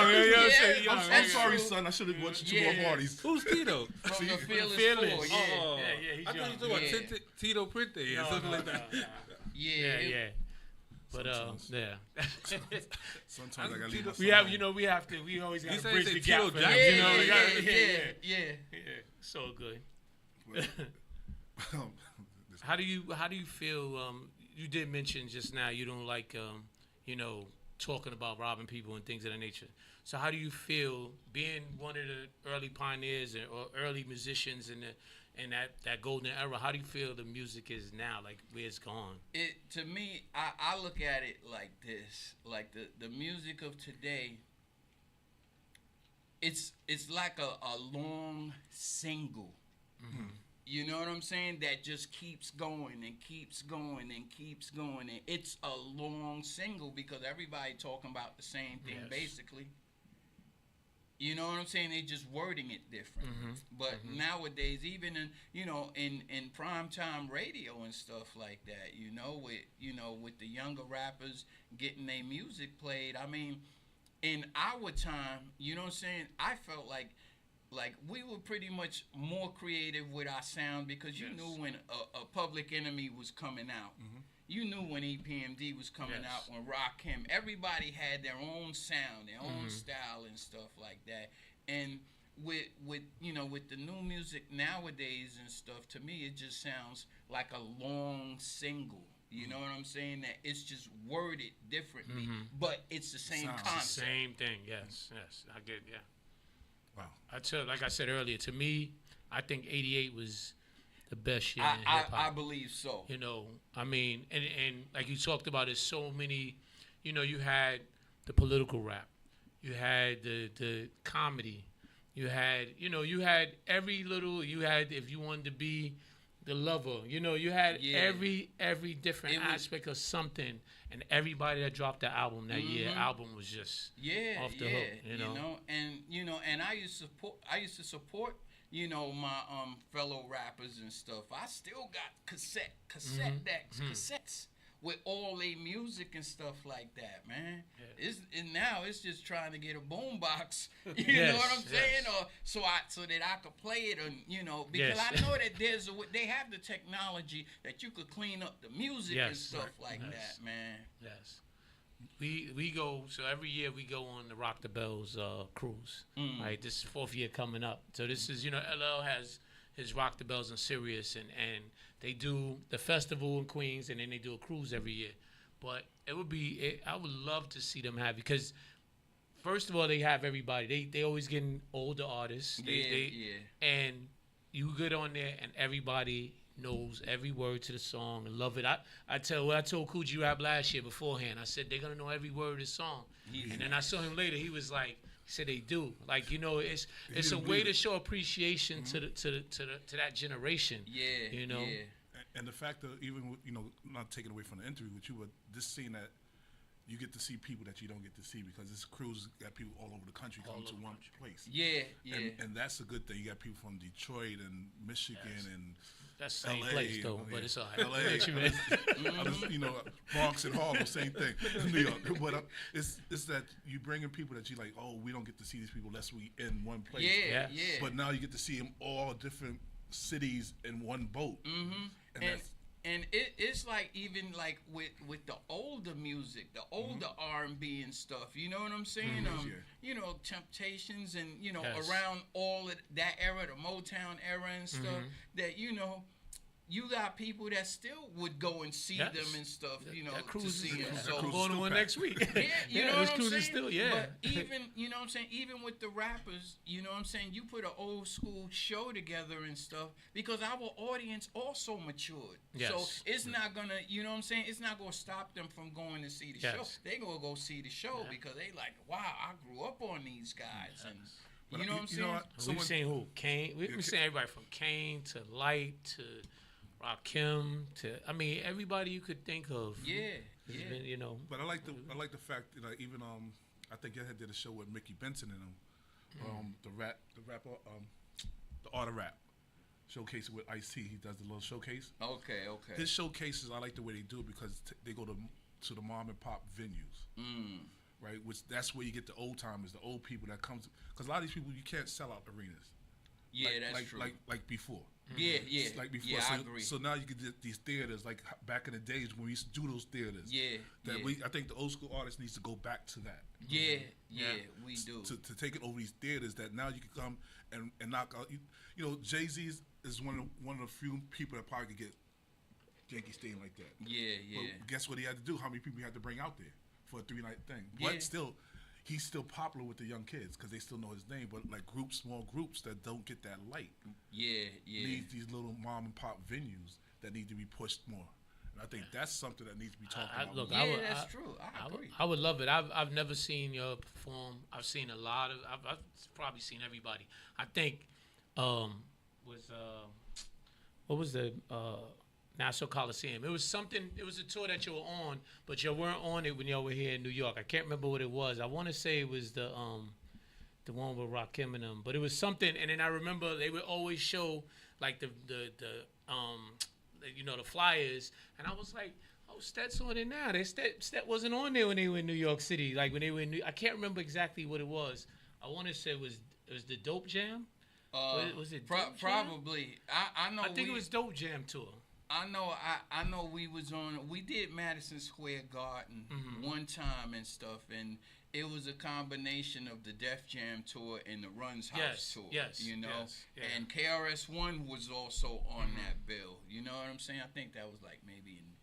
I'm sorry, son. I should have brought you to more parties. Who's Tito? From the Fearless Fearless. Four, Yeah, he's I young. thought you were talking about Tito Printe or something like that. Yeah. But yeah. Sometimes I gotta leave my we have, we always got to bridge the gap. Tito For Jackson. that, we gotta, Yeah. So good. How do you feel? You did mention just now you don't like talking about robbing people and things of that nature. So how do you feel being one of the early pioneers or early musicians in that golden era? How do you feel the music is now, like where it's gone? To me, I look at it like this: like the music of today. It's like a long single. Mm-hmm. You know what I'm saying? That just keeps going and keeps going and keeps going. And it's a long single because everybody talking about the same thing, basically. You know what I'm saying? They just wording it different. But nowadays, even in primetime radio and stuff like that, with the younger rappers getting their music played. I mean, in our time, you know what I'm saying? I felt like we were pretty much more creative with our sound because you knew when a Public Enemy was coming out. You knew when EPMD was coming out, when Rakim. Everybody had their own sound, their own style and stuff like that. And with the new music nowadays and stuff, to me it just sounds like a long single. You know what I'm saying? That it's just worded differently, but it's the same concept. Same thing. Yes. I get. Yeah. Wow. Like I said earlier, to me, I think '88 was the best year in hip hop. I believe so. I mean, and like you talked about, there's so many. You had the political rap, you had the comedy, you had every little. You had, if you wanted to be the lover, you had every different aspect of something, and everybody that dropped the album that year, album was just off the hook. And I used to support my fellow rappers and stuff. I still got cassette decks, cassettes with all their music and stuff like that, man. Now it's just trying to get a boombox, you know what I'm saying, or so that I could play it, because I know that they have the technology that you could clean up the music and stuff like that, man. Yes. We go, so every year we go on the Rock the Bells cruise. Right, this is 4th year coming up. So this is, LL has his Rock the Bells in Sirius, and they do the festival in Queens, and then they do a cruise every year. But I would love to see them have, because first of all, they have everybody. They always getting older artists. And you get on there, and everybody knows every word to the song and love it. I told Coogee Rap last year beforehand. I said they're gonna know every word of the song. And then I saw him later. He was like, he said they do. Like, it's a way to show appreciation to that generation. And the fact that even not taking away from the interview with you, but just seeing that you get to see people that you don't get to see, because this cruise got people all over the country coming to one place. And that's a good thing. You got people from Detroit and Michigan and that's the same LA, place though, but it's all right. LA, Bronx and Harlem, same thing. New York, but it's that you bringing people that you like. Oh, we don't get to see these people unless we in one place. But now you get to see them all different cities in one boat. And it's like, even like with the older music, the older R&B and stuff, you know what I'm saying? Temptations and around all of that era, the Motown era and stuff, that you got people that still would go and see them and stuff, to see them. So I'm going to one next week. You know what I'm saying? Still, But even, you know what I'm saying, even with the rappers, you know what I'm saying, you put an old school show together and stuff, because our audience also matured. So it's not going to, you know what I'm saying, it's not going to stop them from going to see the show. They going to go see the show because they like, wow, I grew up on these guys. And you know what I'm saying? We've seen who? Kane. We've seen everybody from Kane to Light to Rakim to, everybody you could think of. Been, But I like the fact that even I think I did a show with Mickey Benson and him, the art of rap. showcase with Ice-T. He does the little showcase. Okay. His showcases, I like the way they do it because they go to the mom and pop venues. Right, which that's where you get the old timers, the old people that comes, because a lot of these people you can't sell out arenas. Yeah, that's true. Like before. Yeah. Like before. Yeah, so, I agree. So now you get these theaters like back in the days when we used to do those theaters. Yeah. I think the old school artist needs to go back to that. Yeah, we do. To take it over these theaters that now you can come and knock out. You know, Jay-Z is one of the few people that probably could get Yankee Stadium like that. Yeah. But guess what he had to do? How many people he had to bring out there for a 3-night thing? Yeah. But still, he's still popular with the young kids because they still know his name. But like small groups that don't get that light. Yeah. Need these little mom and pop venues that need to be pushed more. And I think that's something that needs to be talked about. Look, that's true. I agree. I would love it. I've never seen you perform. I've seen a lot of. I've probably seen everybody. I think what was the Nassau Coliseum? It was something. It was a tour that you were on, but you weren't on it when you were here in New York. I can't remember what it was. I want to say it was the one with Rakim and them, but it was something. And then I remember they would always show like the flyers, and I was like, oh, Stet's on it now. Stet wasn't on there when they were in New York City. Like when they were in I can't remember exactly what it was. I want to say it was the Dope Jam. Was it Dope probably? Jam? I know. I think it was Dope Jam tour. I know we was on. We did Madison Square Garden one time and stuff, and it was a combination of the Def Jam tour and the Runs House tour. Yes. You know, yeah. and KRS-One was also on that bill. You know what I'm saying? I think that was like maybe in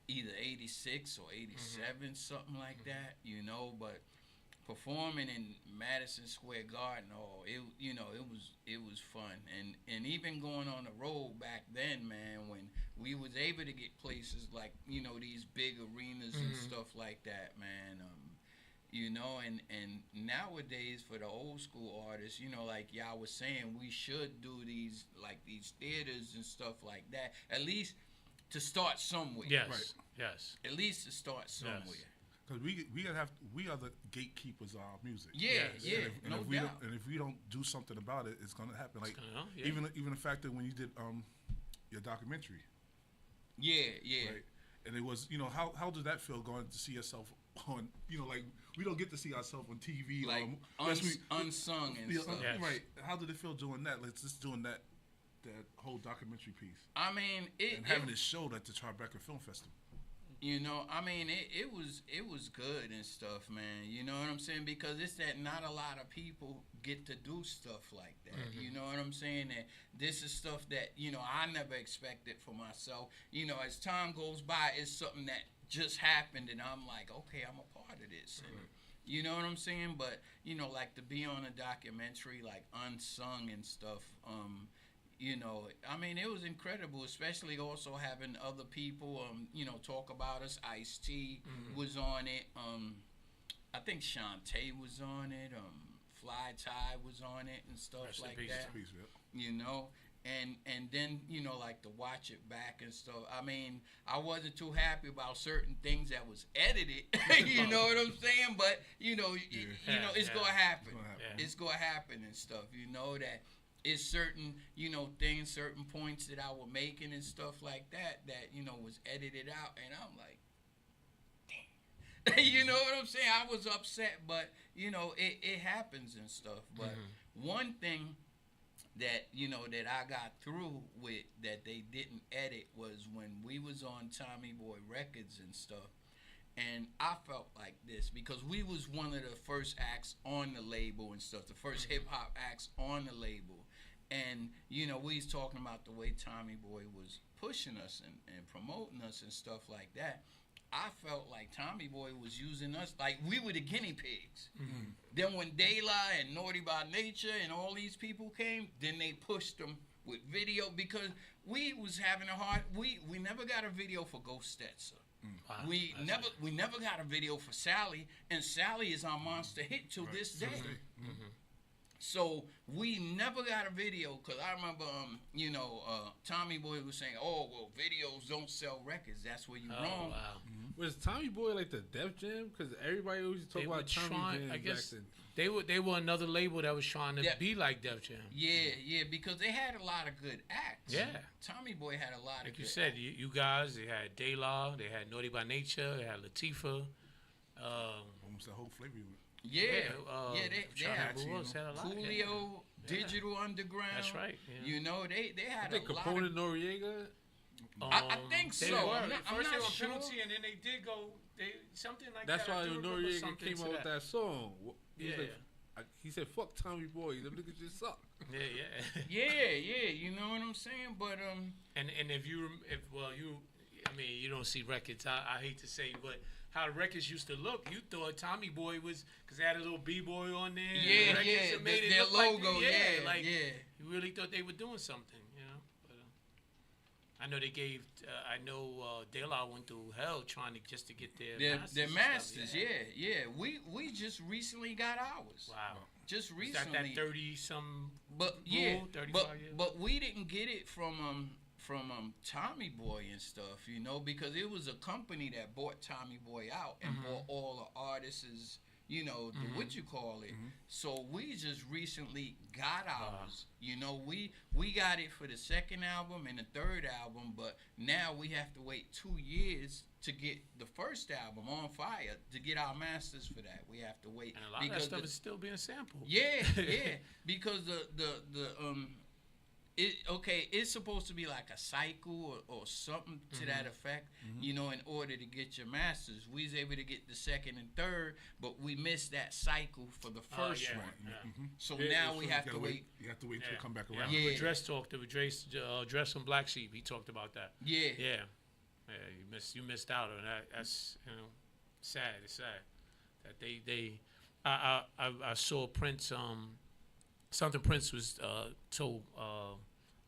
either '86 or '87, something like that. You know, but performing in Madison Square Garden, it was fun, and even going on the road back then, man, when we was able to get places like these big arenas and stuff like that, man. And nowadays for the old school artists, like y'all was saying, we should do these theaters and stuff like that, at least to start somewhere. Yes, right. Yes. At least to start somewhere. Yes. Because we are the gatekeepers of our music. Yeah. And if we don't do something about it, it's gonna happen. Like even the fact that when you did your documentary. Yeah. Right. And it was how did that feel going to see yourself on like we don't get to see ourselves on TV like unsung and stuff. Yes. Right. How did it feel doing that? Like just doing that whole documentary piece. I mean, having it showed at the Tribeca Film Festival. I mean, it was good and stuff, man. You know what I'm saying? Because it's that not a lot of people get to do stuff like that. You know what I'm saying? That this is stuff that, I never expected for myself. As time goes by, it's something that just happened, and I'm like, okay, I'm a part of this. And, you know what I'm saying? But, like to be on a documentary, like unsung and stuff, I mean, it was incredible, especially also having other people, talk about us. Ice-T was on it. I think Shantae was on it. Fly Tie was on it and stuff like that. And then, like to watch it back and stuff. I mean, I wasn't too happy about certain things that was edited. You know what I'm saying? But, it's going to happen. It's going to happen and stuff. That it's certain, things, certain points that I was making and stuff like that, was edited out. And I'm like, damn. You know what I'm saying? I was upset, but, it happens and stuff. But one thing that, that I got through with that they didn't edit was when we was on Tommy Boy Records and stuff. And I felt like this because we was one of the first acts on the label and stuff, the first hip-hop acts on the label. And, we was talking about the way Tommy Boy was pushing us and promoting us and stuff like that. I felt like Tommy Boy was using us like we were the guinea pigs. Then when De La and Naughty by Nature and all these people came, then they pushed them with video because we was having a hard... We never got a video for Ghost Stetsa. Wow, we never got a video for Sally, and Sally is our monster hit till this day. So we never got a video because I remember, Tommy Boy was saying, "Oh, well, videos don't sell records." That's where you wrong. Wow. Was Tommy Boy like the Def Jam? Because everybody always talk about Tommy Jam. I guess back then. they were another label that was trying to be like Def Jam. Yeah, because they had a lot of good acts. Yeah. Tommy Boy had a lot of like good you said, acts. you guys, they had De La, they had Naughty by Nature, they had Latifah. Almost that whole flavor. Yeah, they had who else had a lot. Coolio, Digital Underground. That's right. Yeah. You know, they had I think a lot Capone of... and Noriega. I think they so. Were. I'm First they not were sure. Penalty, and then they did go something like That's that. why Noriega came out with that song. He was Yeah. like, he said, "Fuck Tommy Boy, them niggas just suck." Yeah. Yeah. You know what I'm saying? But And if you you don't see records. I hate to say, but how the records used to look, you thought Tommy Boy was because they had a little B-boy on there. Yeah, Records that made it their look logo. Like, you really thought they were doing something, you know. But, I know they gave. I know De La went through hell trying to get their masters. Their masters, yeah. We just recently got ours. Wow. Just recently. That 30-some. But rule, 35 years. but we didn't get it from Tommy Boy and stuff, you know, because it was a company that bought Tommy Boy out and bought all the artists, you know, the what you call it. So we just recently got ours. You know, we got it for the second album and the third album, but now we have to wait 2 years to get the first album, On Fire, to get our masters for that. We have to wait. And a lot of that stuff is still being sampled. Yeah, because it's supposed to be like a cycle or something to that effect, you know, in order to get your masters. We was able to get the second and third, but we missed that cycle for the first one. Yeah. So now we have to wait. You have to wait till it come back around. Yeah. Dress talked to Dress from Black Sheep. He talked about that. Yeah. You missed out on that. That's sad. It's sad that they. I saw Prince. Something Prince was told. I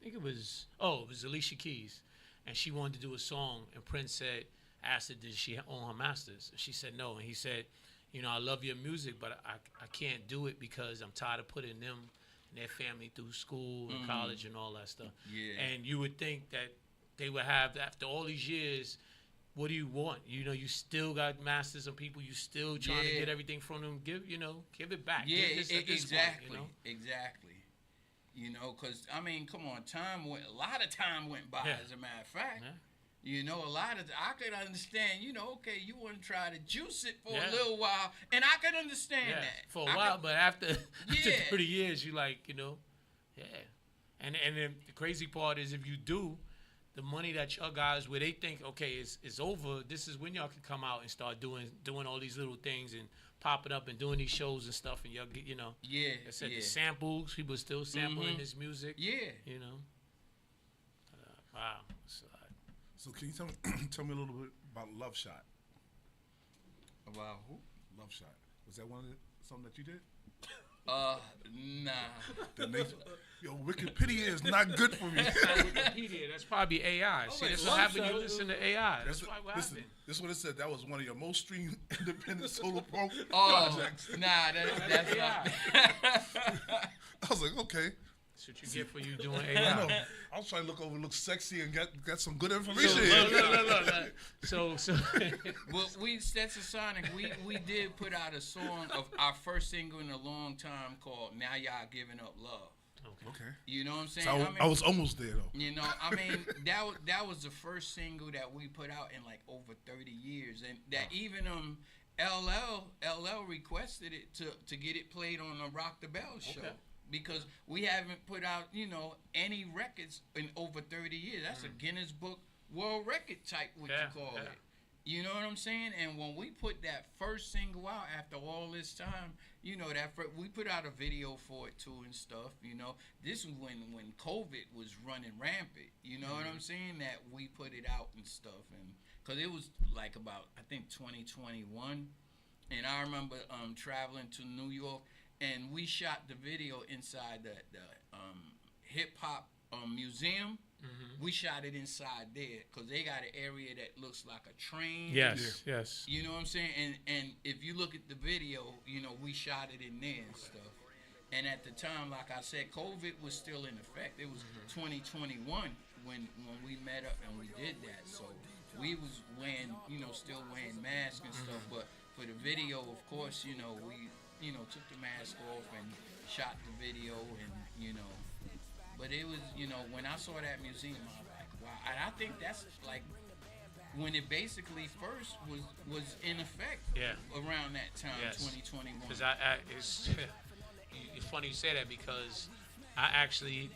think it was Alicia Keys, and she wanted to do a song, and Prince asked her, did she own her masters? And she said no, and he said, you know, I love your music, but I can't do it because I'm tired of putting them and their family through school and college and all that stuff. Yeah. And you would think that they would have, after all these years, what do you want? You know, you still got masters of people. You still trying to get everything from them. Give it back. Yeah, exactly. Point, Exactly. You know, because, I mean, come on, a lot of time went by, as a matter of fact. Yeah. You know, I could understand, you know, okay, you want to try to juice it for a little while, and I could understand that. For a while, but after 30 years, you like, you know, And then the crazy part is if you do, the money that y'all guys, where they think, okay, it's over, this is when y'all can come out and start doing all these little things and popping up and doing these shows and stuff, and y'all get, you know. Yeah. I said the samples, people are still sampling this music. Yeah. You know. Wow. So can you tell me a little bit about Love Shot? About who? Love Shot. Was that something that you did? Nah. Yo, Wikipedia is not good for me. That's not Wikipedia. That's probably AI. See, that's what happened. You listen to AI. That's what happened. This is what it said. That was one of your most streamed independent solo projects. Nah, that's not. I was like, okay. That's what you get for you doing AI. I know. I was trying to look sexy and get some good information. So well, we Stetsasonics, we did put out a song of our first single in a long time called "Now Y'all Giving Up Love." Okay. You know what I'm saying? So I was almost there though. You know, I mean, that was the first single that we put out in like over 30 years, and that even LL requested it to get it played on the Rock the Bell show. Okay. Because we haven't put out, you know, any records in over 30 years. That's a Guinness Book World Record type, you call it. You know what I'm saying? And when we put that first single out after all this time, you know, we put out a video for it too and stuff, you know. This was when COVID was running rampant, you know what I'm saying? That we put it out and stuff. And because it was like about, I think, 2021. And I remember traveling to New York, and we shot the video inside the hip-hop museum. We shot it inside there because they got an area that looks like a train. Yes. You know what I'm saying? And if you look at the video, you know, we shot it in there and stuff. And at the time, like I said, COVID was still in effect. It was 2021 when we met up and we did that. So we was wearing, still wearing masks and stuff. But for the video, of course, we, took the mask off and shot the video and, But it was, when I saw that museum, I was like, wow. And I think that's like when it basically first was in effect. Around that time, 2021. Because it's funny you say that because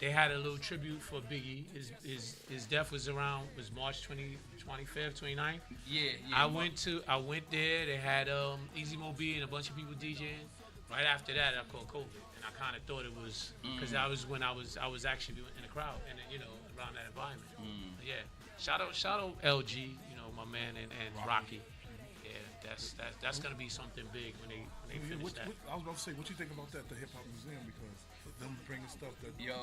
they had a little tribute for Biggie. His death was March 25th, 29th. Yeah. I went there. They had Easy Mo B and a bunch of people DJing. Right after that, I caught COVID, and I kind of thought it was because that was when I was actually in the crowd and around that environment. Yeah. Shout out LG, my man and Rocky. Yeah, that's gonna be something big when they finish that. I was about to say, what you think about that, the Hip Hop Museum, because them bringing stuff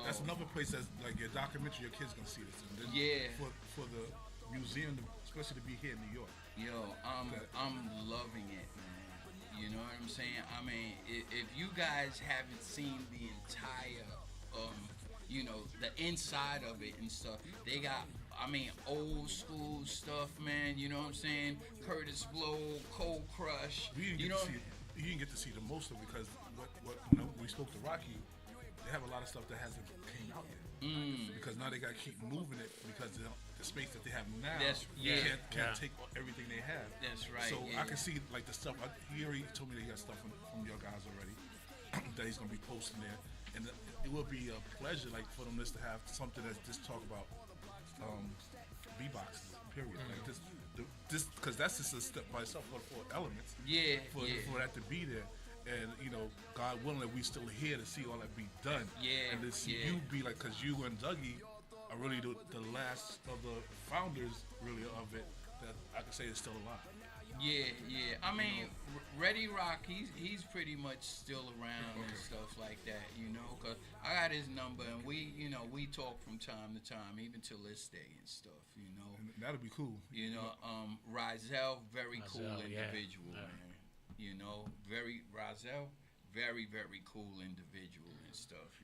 that's another place that's like your documentary, your kids gonna see this. And then for the museum, especially to be here in New York. I'm loving it, man. You know what I'm saying? I mean, if you guys haven't seen the entire, the inside of it and stuff, they got, old school stuff, man. You know what I'm saying? Curtis Blow, Cold Crush. You didn't get to see the most of it because when we spoke to Rocky, they have a lot of stuff that hasn't came out yet. Because now they got to keep moving it because the space that they have now can't take everything they have. That's right. So I can see like the stuff. He already told me that he got stuff from your guys already that he's gonna be posting there, and it will be a pleasure like for them just to have something that's just talk about beatboxes. Period. Like this because that's just a step by step for elements. For that to be there. And God willing that we still here to see all that be done. And to see you be like, because you and Dougie are really the last of the founders, really, of it, that I can say is still alive. I mean, Ready Rock, he's pretty much still around and stuff like that, because I got his number and we talk from time to time, even till this day and stuff, And that'll be cool. Rizel, very cool individual, man. Rozelle, very, very cool individual and stuff,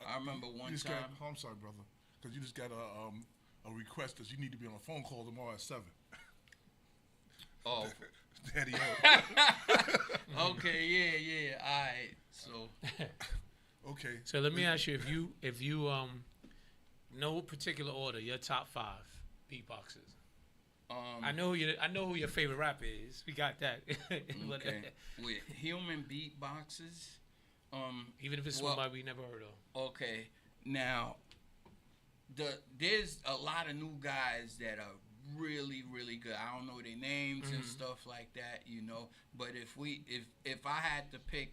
I remember one time. I'm sorry, brother, because you just got a request that you need to be on a phone call tomorrow at 7. Oh. Daddy Okay, yeah, all right, so. Okay. So let me ask you, if you no particular order, your top 5 beatboxers. I know who your favorite rapper is. We got that. Okay. With human beatboxers, even if it's somebody we never heard of. Okay. Now, there's a lot of new guys that are really, really good. I don't know their names and stuff like that, But if I had to pick,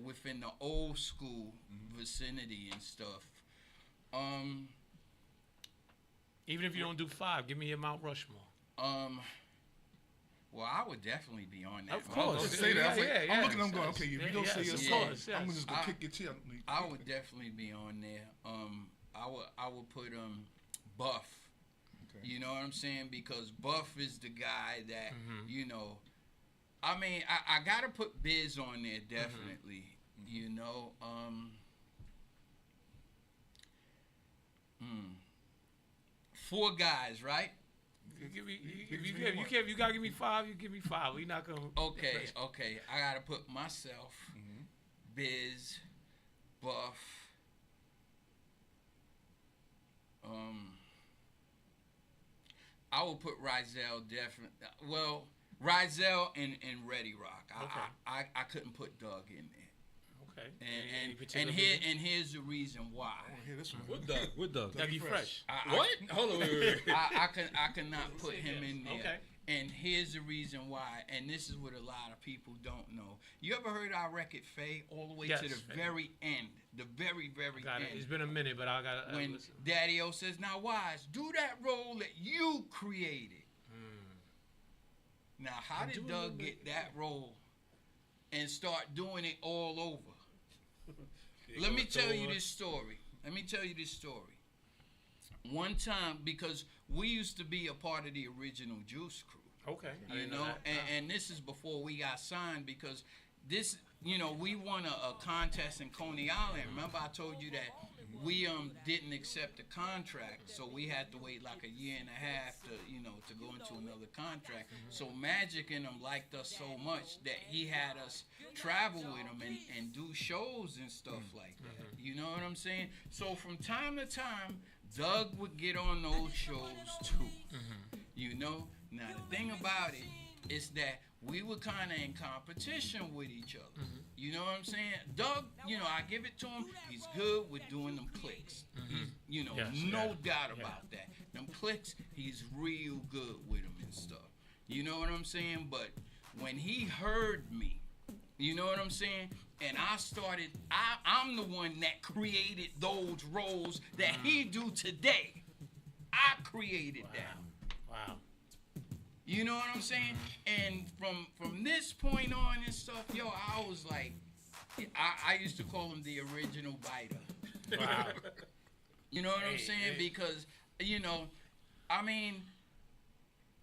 within the old school vicinity and stuff, even if you don't do 5, give me your Mount Rushmore. Well, I would definitely be on that. Of course. Just say that. I'm looking at them going, okay, if you don't say your song, I'm just going to kick your chair. I would definitely be on there. I would put Buff. Okay. You know what I'm saying? Because Buff is the guy that, I got to put Biz on there, definitely. Four guys, right? If you gotta give me 5, you give me 5. We not gonna. Okay. I gotta put myself, Biz, Buff, I will put Rizel definitely. Well, Rizel and Ready Rock. I couldn't put Doug in there. Okay. And here's the reason why. What Doug? Dougie Fresh. What? Hold on, wait. I cannot put him in there. Okay. And here's the reason why. And this is what a lot of people don't know. You ever heard our record Faye all the way to the very end? The very, very end. It's been a minute, but I got to. When Daddy-O says, now, Wise, do that role that you created. Now, how did Doug get that role and start doing it all over? Let me tell you this story. One time, because we used to be a part of the original Juice Crew. Okay. And this is before we got signed, because you know, we won a contest in Coney Island. Remember I told you that we didn't accept the contract, so we had to wait like a year and a half to, you know, to go into another contract. So Magic and them liked us so much that he had us travel with him and do shows and stuff like that. You know what I'm saying? So from time to time, Doug would get on those shows too. You know? Now the thing about it is that we were kind of in competition with each other. You know what I'm saying? Doug, you know, I give it to him. He's good with doing them clicks. He's, you know, no doubt about that. Them clicks, he's real good with them and stuff. You know what I'm saying? But when he heard me, you know what I'm saying? And I started, I'm the one that created those roles that he do today. I created that. Wow. You know what I'm saying? And from this point on and stuff, yo, I was like, I used to call him the original biter. Wow. You know what I'm saying? Because, you know, I mean,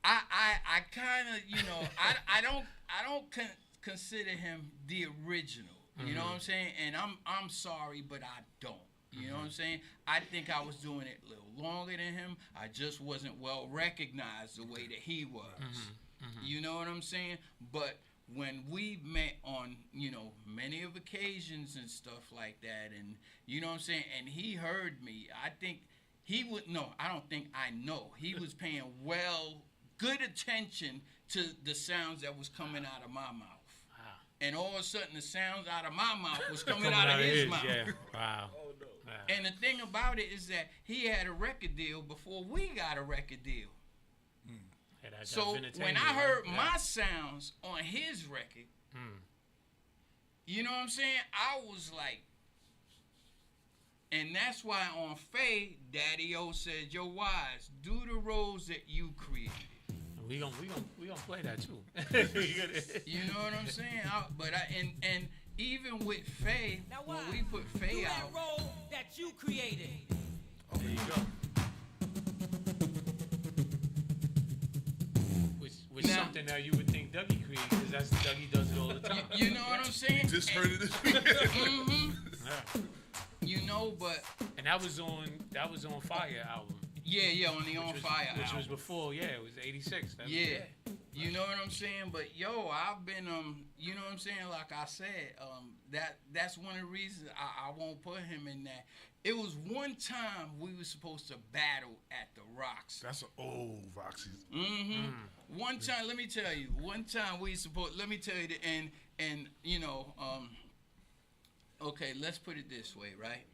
I kind of, you know, I don't consider him the original. You know what I'm saying? And I'm sorry, but I don't. You know what I'm saying? I think I was doing it a little longer than him. I just wasn't well recognized the way that he was. You know what I'm saying? But when we met on, you know, many of occasions and stuff like that, and you know what I'm saying, and he heard me, I think he would, no, I don't think I know. He was paying good attention to the sounds that was coming out of my mouth. And all of a sudden, the sounds out of my mouth was coming out of his mouth. Yeah. Wow. And the thing about it is that he had a record deal before we got a record deal. So when I heard my sounds on his record, you know what I'm saying? I was like, and that's why on Faye, Daddy O said, "Yo, Wise, do the roles that you created." We gonna play that too. You know what I'm saying? And even with Faye, when we put Faye out, role that you created. There you go. Which something that you would think Dougie created, because Dougie does it all the time. You know what I'm saying? Just heard it this week. You know, but and that was on Fire album. Yeah, on the On Fire album. Which was before, it was 86. You know what I'm saying? But yo, I've been you know what I'm saying? Like I said, that's one of the reasons I won't put him in that. It was one time we were supposed to battle at the Roxy. That's an old Roxy. One time, let me tell you. One time let me tell you that, and you know, okay, let's put it this way, right?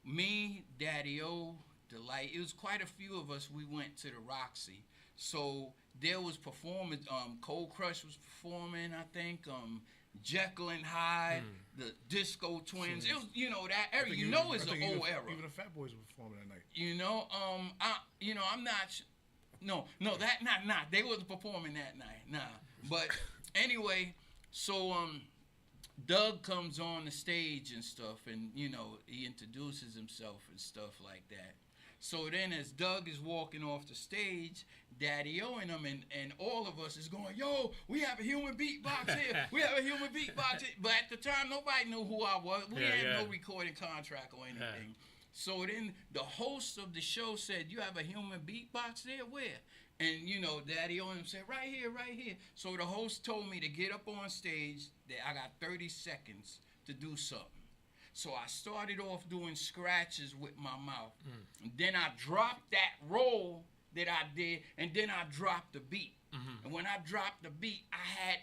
Me, Daddy O, Delight, it was quite a few of us. We went to the Roxy, so there was performance. Cold Crush was performing, I think. Jekyll and Hyde, the Disco Twins. It was, you know, that era. You know, it's an old era. Even the Fat Boys were performing that night. You know, I'm not. No, that not. They wasn't performing that night. Nah. But anyway, so Doug comes on the stage and stuff, and you know, he introduces himself and stuff like that. So then as Doug is walking off the stage, Daddy O and them and all of us is going, yo, we have a human beatbox here. We have a human beatbox here. But at the time, nobody knew who I was. We had no recording contract or anything. So then the host of the show said, you have a human beatbox there? Where? And, you know, Daddy O and them said, right here, right here. So the host told me to get up on stage, that I got 30 seconds to do something. So I started off doing scratches with my mouth. And then I dropped that roll that I did, and then I dropped the beat. And when I dropped the beat, I had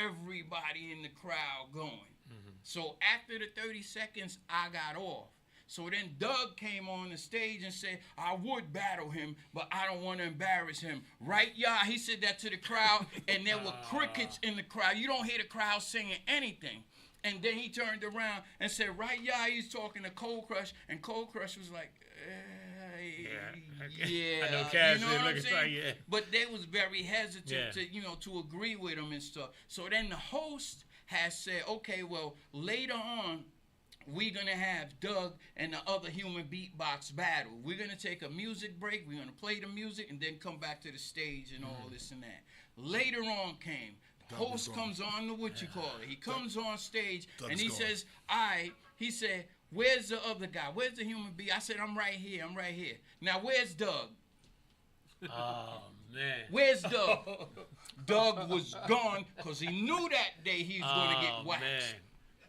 everybody in the crowd going. So after the 30 seconds, I got off. So then Doug came on the stage and said, I would battle him, but I don't want to embarrass him. Right, y'all? He said that to the crowd, and there were crickets in the crowd. You don't hear the crowd singing anything. And then he turned around and said, right, yeah, he's talking to Cold Crush. And Cold Crush was like, yeah. I know Cass, you know what I'm saying? like, yeah. But they was very hesitant to, you know, to agree with him and stuff. So then the host has said, okay, well, later on, we're going to have Doug and the other human beatbox battle. We're going to take a music break. We're going to play the music and then come back to the stage and all this and that. Later on came, the host gone. comes on the what you call it. He comes on stage Doug's and he gone. says, he said, where's the other guy? Where's the human being? I said, I'm right here. Now, where's Doug? Oh, man. Where's Doug? Doug was gone because he knew that day he was going to get waxed. Man.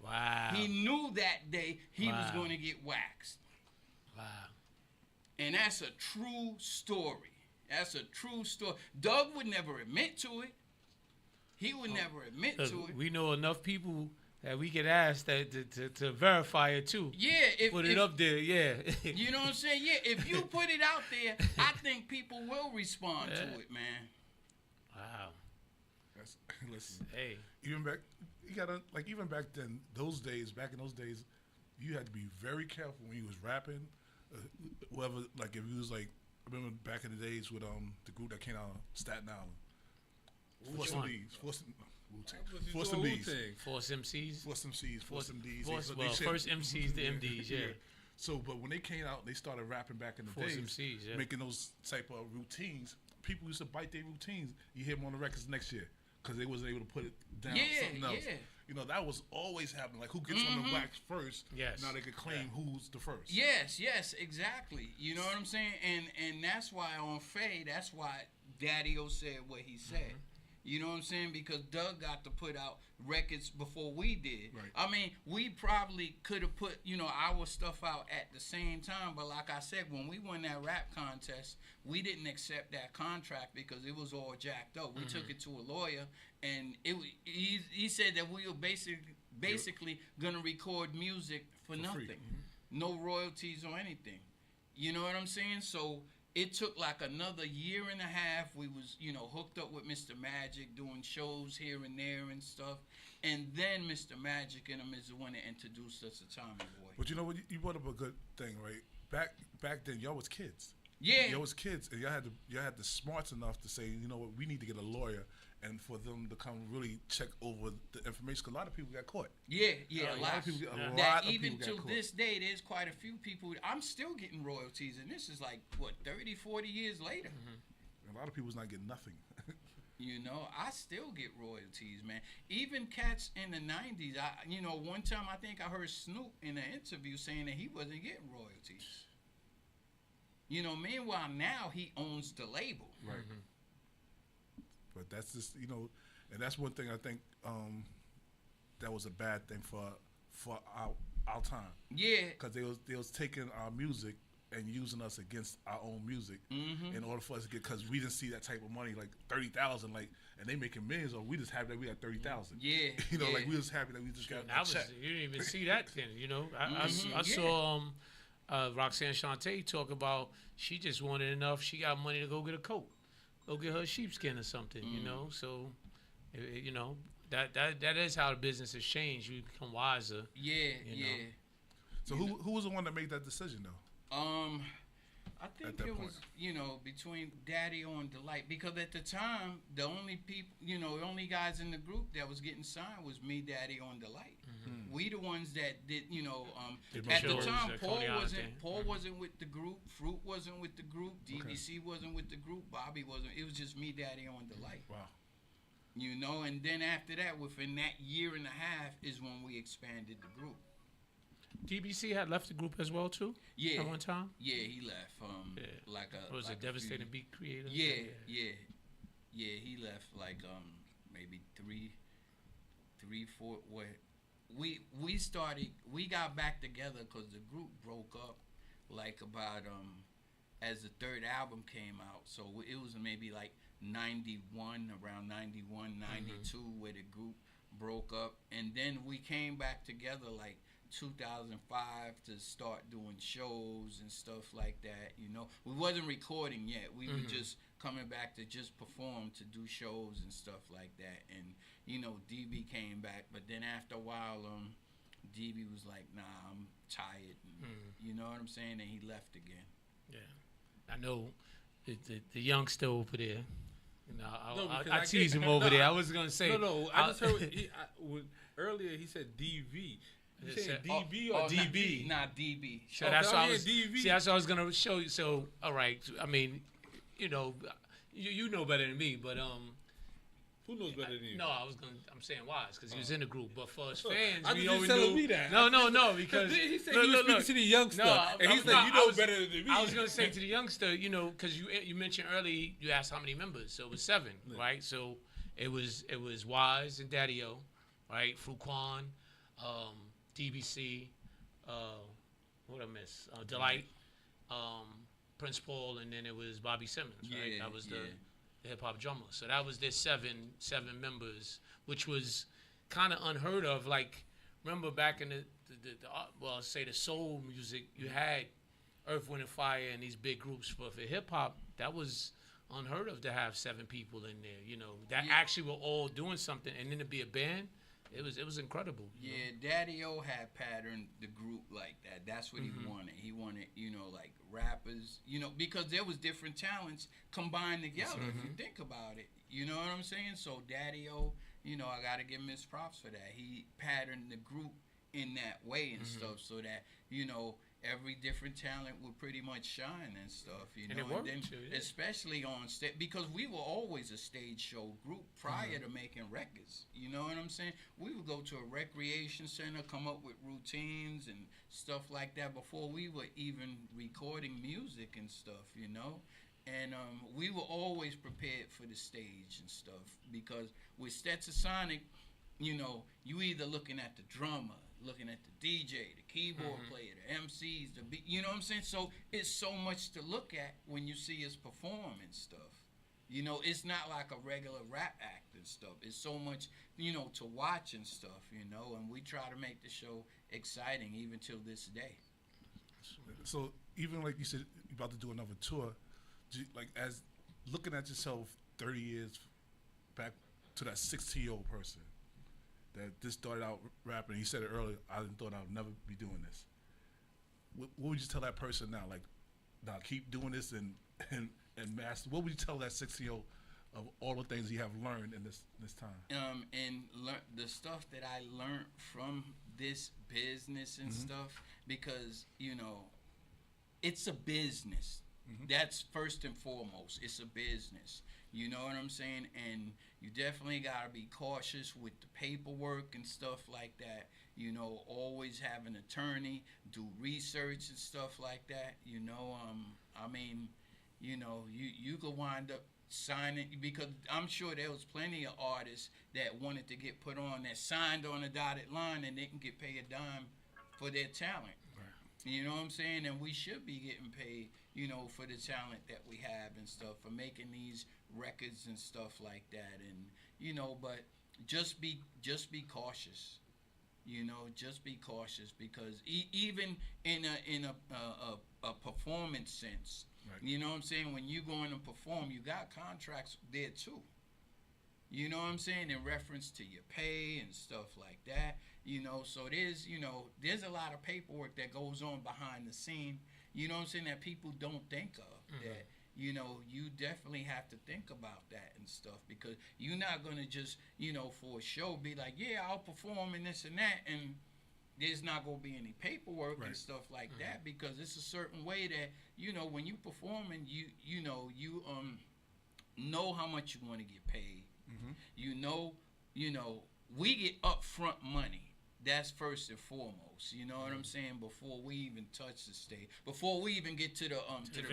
Wow. He knew that day he was Wow. going to get waxed. Wow. And that's a true story. That's a true story. Doug would never admit to it. He would never admit Look, to it. we know enough people that we could ask that to verify it too. Yeah, put it up there. Yeah. You know what I'm saying? Yeah, if you put it out there, I think people will respond to it, man. Wow. Listen, hey, even back, you gotta like even back then, back in those days, you had to be very careful when you was rapping. Whoever, like if you was like, I remember back in the days with the group that came out of Staten Island, Force MDs, Force MDs, Force MCs, Force MCs, Force MDs. Well, first MCs, the MDs, yeah. So, but when they came out, they started rapping back in the Force days, MCs, yeah. making those type of routines. People used to bite their routines. You hear them on the records next year because they wasn't able to put it down. Something else. Yeah. You know, that was always happening. Like, who gets on the wax first? Yes. Now they could claim who's the first. Yes, exactly. You know what I'm saying? And that's why on Faye, that's why Daddy-O said what he said. You know what I'm saying? Because Doug got to put out records before we did. Right. I mean, we probably could have put, our stuff out at the same time. But like I said, when we won that rap contest, we didn't accept that contract because it was all jacked up. We took it to a lawyer, and he said that we were basically going to record music for nothing. Free. No royalties or anything. You know what I'm saying? So it took like another year and a half. We was, hooked up with Mr. Magic, doing shows here and there and stuff. And then Mr. Magic and him is the one that introduced us to Tommy Boy. But you know what? You brought up a good thing, right? Back then, y'all was kids. Yeah. Y'all was kids, and y'all had the smarts enough to say, you know what, we need to get a lawyer, and for them to come really check over the information. Because a lot of people got caught. Yeah, a lot of people. Even to this day, there's quite a few people. I'm still getting royalties, and this is like, 30, 40 years later. A lot of people's not getting nothing. I still get royalties, man. Even cats in the 90s, one time I think I heard Snoop in an interview saying that he wasn't getting royalties. Meanwhile, now he owns the label. Right. But that's just, and that's one thing I think that was a bad thing for our time. Yeah. Because they was taking our music and using us against our own music in order for us to get, because we didn't see that type of money, like 30,000, like, and they making millions, or we just happy that we got 30,000. Yeah. Like we was happy that we just got a check. You didn't even see that then, I saw Roxanne Shante talk about she just wanted enough. She got money to go get a coat, go get her sheepskin or something, So, that is how the business has changed. You become wiser. Yeah. So who was the one that made that decision though? I think it was, between Daddy-O and Delight, because at the time, the only people, the only guys in the group that was getting signed was me, Daddy-O, and Delight. We the ones that did, at the time, Paul wasn't with the group, Fruit wasn't with the group, DBC wasn't with the group, Bobby wasn't. It was just me, Daddy-O, and Delight. Wow. And then after that, within that year and a half, is when we expanded the group. DBC had left the group as well too. Yeah. At one time. Yeah, he left. Was like a devastating beat creator. Yeah. He left like maybe three, 4. What we got back together because the group broke up like about as the third album came out. So it was maybe like 91, around 91, 92 where the group broke up, and then we came back together like 2005 to start doing shows and stuff like that. We wasn't recording yet. We were just coming back to just perform, to do shows and stuff like that. And DB came back, but then after a while, DB was like, "Nah, I'm tired." And, you know what I'm saying? And he left again. Yeah, I know the youngster over there. I tease him over there. I was gonna say I just heard earlier he said DV. You saying DB or DB? Nah, DB. So that's what I was. DV. See, that's what I was gonna show you. So, all right. I mean, you know better than me, but Who knows better than you? No, I'm saying Wise because he was in the group. But for us fans, I we just always telling knew. me that. No, because he said he was speaking to the youngster, and he said you know better than me. I was gonna say to the youngster, because you mentioned earlier, you asked how many members, so it was 7, right? So it was Wise and Daddy-O, right? Fuquan, DBC, what I miss? Delight, Prince Paul, and then it was Bobby Simmons, right? Yeah, That was the hip hop drummer. So that was their seven members, which was kind of unheard of. Like, remember back in the soul music, you had Earth, Wind, and Fire and these big groups, but for hip hop, that was unheard of to have 7 people in there. That actually were all doing something, and then to be a band, it was incredible. Yeah, Daddy-O had patterned the group like that. That's what he wanted. He wanted, like rappers, because there was different talents combined together. If you think about it, you know what I'm saying? So Daddy-O, I gotta give him his props for that. He patterned the group in that way and stuff, so that every different talent would pretty much shine and stuff. And it worked, especially on stage, because we were always a stage show group prior to making records. You know what I'm saying? We would go to a recreation center, come up with routines and stuff like that before we were even recording music and stuff. And we were always prepared for the stage and stuff, because with Stetsasonic, you either looking at the drummer, looking at the DJ, the keyboard player, the MCs, the beat, you know what I'm saying? So it's so much to look at when you see us perform and stuff. It's not like a regular rap act and stuff. It's so much, to watch and stuff, and we try to make the show exciting even till this day. So even like you said, you're about to do another tour, like as looking at yourself 30 years back to that 16-year-old person that just started out rapping. He said it earlier, I thought I would never be doing this. What would you tell that person now? Like, now keep doing this and master. What would you tell that 16-year-old of all the things you have learned in this time? The stuff that I learned from this business and stuff, because, it's a business. That's first and foremost. It's a business. You know what I'm saying? And you definitely got to be cautious with the paperwork and stuff like that. Always have an attorney, do research and stuff like that. You could wind up signing, because I'm sure there was plenty of artists that wanted to get put on that signed on a dotted line and didn't get paid a dime for their talent. You know what I'm saying? And we should be getting paid, for the talent that we have and stuff, for making these records and stuff like that. And, but just be cautious. Just be cautious, because even in a performance sense, you know what I'm saying? When you go in and perform, you got contracts there too. You know what I'm saying? In reference to your pay and stuff like that. So there's a lot of paperwork that goes on behind the scene, you know what I'm saying, that people don't think of. That, you definitely have to think about that and stuff, because you're not going to just, for a show be like, yeah, I'll perform and this and that, and there's not going to be any paperwork and stuff like that, because it's a certain way that, when you performing, you know how much you want to get paid. We get upfront money. That's first and foremost. You know what I'm saying? Before we even touch the stage, before we even get to the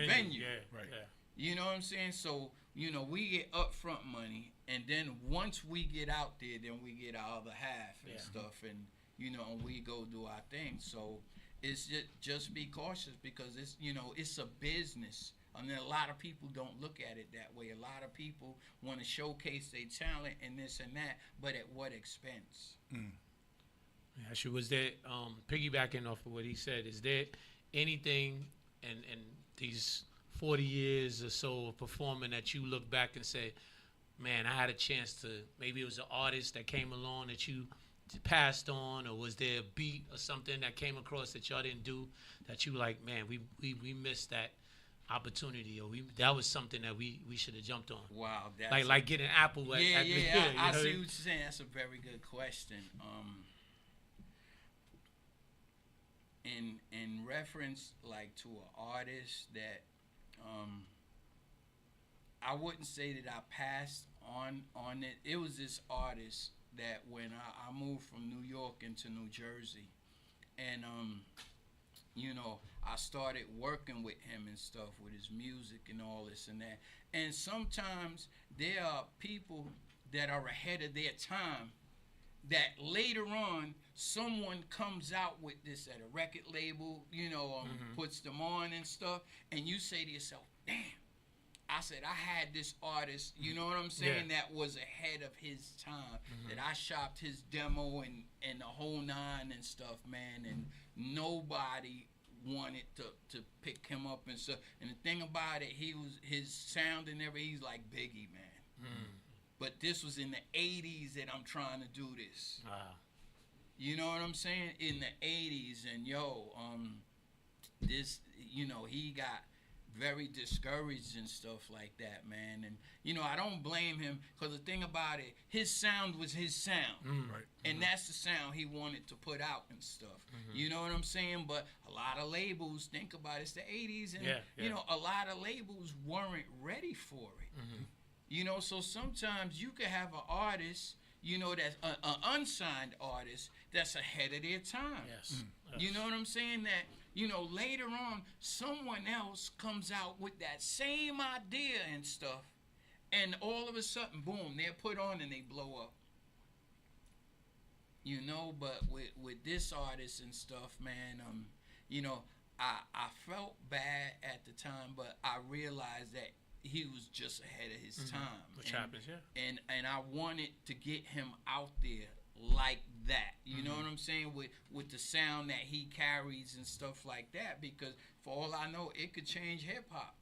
venue. Yeah, right. Yeah. You know what I'm saying? So, we get upfront money, and then once we get out there, then we get our other half and stuff, and and we go do our thing. So it's just be cautious, because it's it's a business. I mean, a lot of people don't look at it that way. A lot of people want to showcase their talent and this and that, but at what expense? Actually, was there, piggybacking off of what he said, is there anything in these 40 years or so of performing that you look back and say, man, I had a chance to, maybe it was an artist that came along that you passed on, or was there a beat or something that came across that y'all didn't do, that you like, man, we missed that opportunity, or that was something that we should have jumped on? Wow, that's like getting Apple. I see what you're saying. That's a very good question. In reference, like, to an artist that I wouldn't say that I passed on it. It was this artist that when I moved from New York into New Jersey, and you know, I started working with him and stuff with his music and all this and that. And sometimes there are people that are ahead of their time that later on someone comes out with this at a record label, you know, puts them on and stuff, and you say to yourself, damn, I said I had this artist, you know what I'm saying, that was ahead of his time, that I shopped his demo and the whole nine and stuff, man, and nobody wanted to pick him up and stuff. And the thing about it, his sound and everything, he's like Biggie, man. But this was in the 80s that I'm trying to do this. You know what I'm saying? In the 80s, and this, you know, he got very discouraged and stuff like that, man. And, you know, I don't blame him, because the thing about it, his sound was his sound. Right. And that's the sound he wanted to put out and stuff. You know what I'm saying? But a lot of labels, think about it, it's the 80s, and, you know, a lot of labels weren't ready for it. You know, so sometimes you could have an artist, you know, that's an unsigned artist that's ahead of their time. You know what I'm saying? That, you know, later on, someone else comes out with that same idea and stuff, and all of a sudden, boom, they're put on and they blow up. You know, but with this artist and stuff, man, you know, I felt bad at the time, but I realized that he was just ahead of his time. Which happens, And I wanted to get him out there like that. You know what I'm saying? With the sound that he carries and stuff like that, because for all I know, it could change hip hop.